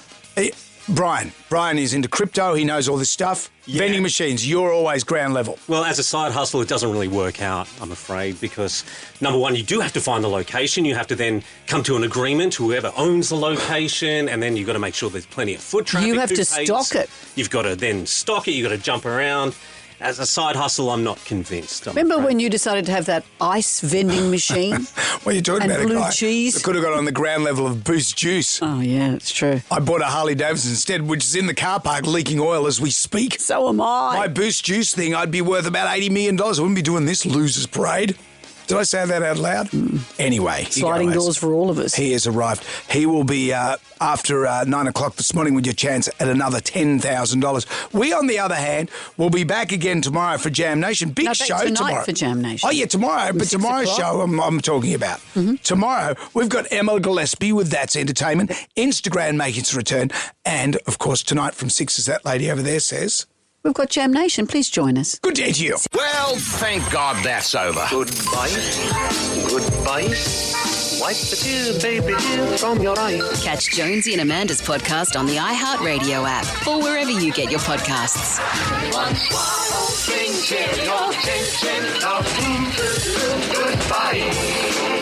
Brian is into crypto. He knows all this stuff. Yeah. Vending machines, you're always ground level. Well, as a side hustle, it doesn't really work out, I'm afraid, because, number one, you do have to find the location. You have to then come to an agreement, whoever owns the location, and then you've got to make sure there's plenty of foot traffic. You have to stock it. You've got to then stock it. You've got to jump around. As a side hustle, I'm not convinced. Remember when you decided to have that ice vending machine? What are you talking about? Blue cheese? I could have got on the ground level of Boost Juice. Oh, yeah, that's true. I bought a Harley Davidson instead, which is in the car park leaking oil as we speak. So am I. My Boost Juice thing, I'd be worth about $80 million. I wouldn't be doing this losers parade. Did I say that out loud? Anyway. Sliding doors for all of us. He has arrived. He will be after 9 o'clock this morning with your chance at another $10,000. We, on the other hand, will be back again tomorrow for Jam Nation. Big show tonight tomorrow. for Jam Nation. Oh, yeah, tomorrow. But tomorrow's show I'm talking about. Tomorrow, we've got Emma Gillespie with That's Entertainment. Instagram making its return. And, of course, tonight from 6, as that lady over there says... We've got Jam Nation. Please join us. Good day to you. Well, thank God that's over. Goodbye. Goodbye. Wipe the tears, baby, tears from your eyes. Catch Jonesy and Amanda's podcast on the iHeartRadio app or wherever you get your podcasts. Goodbye.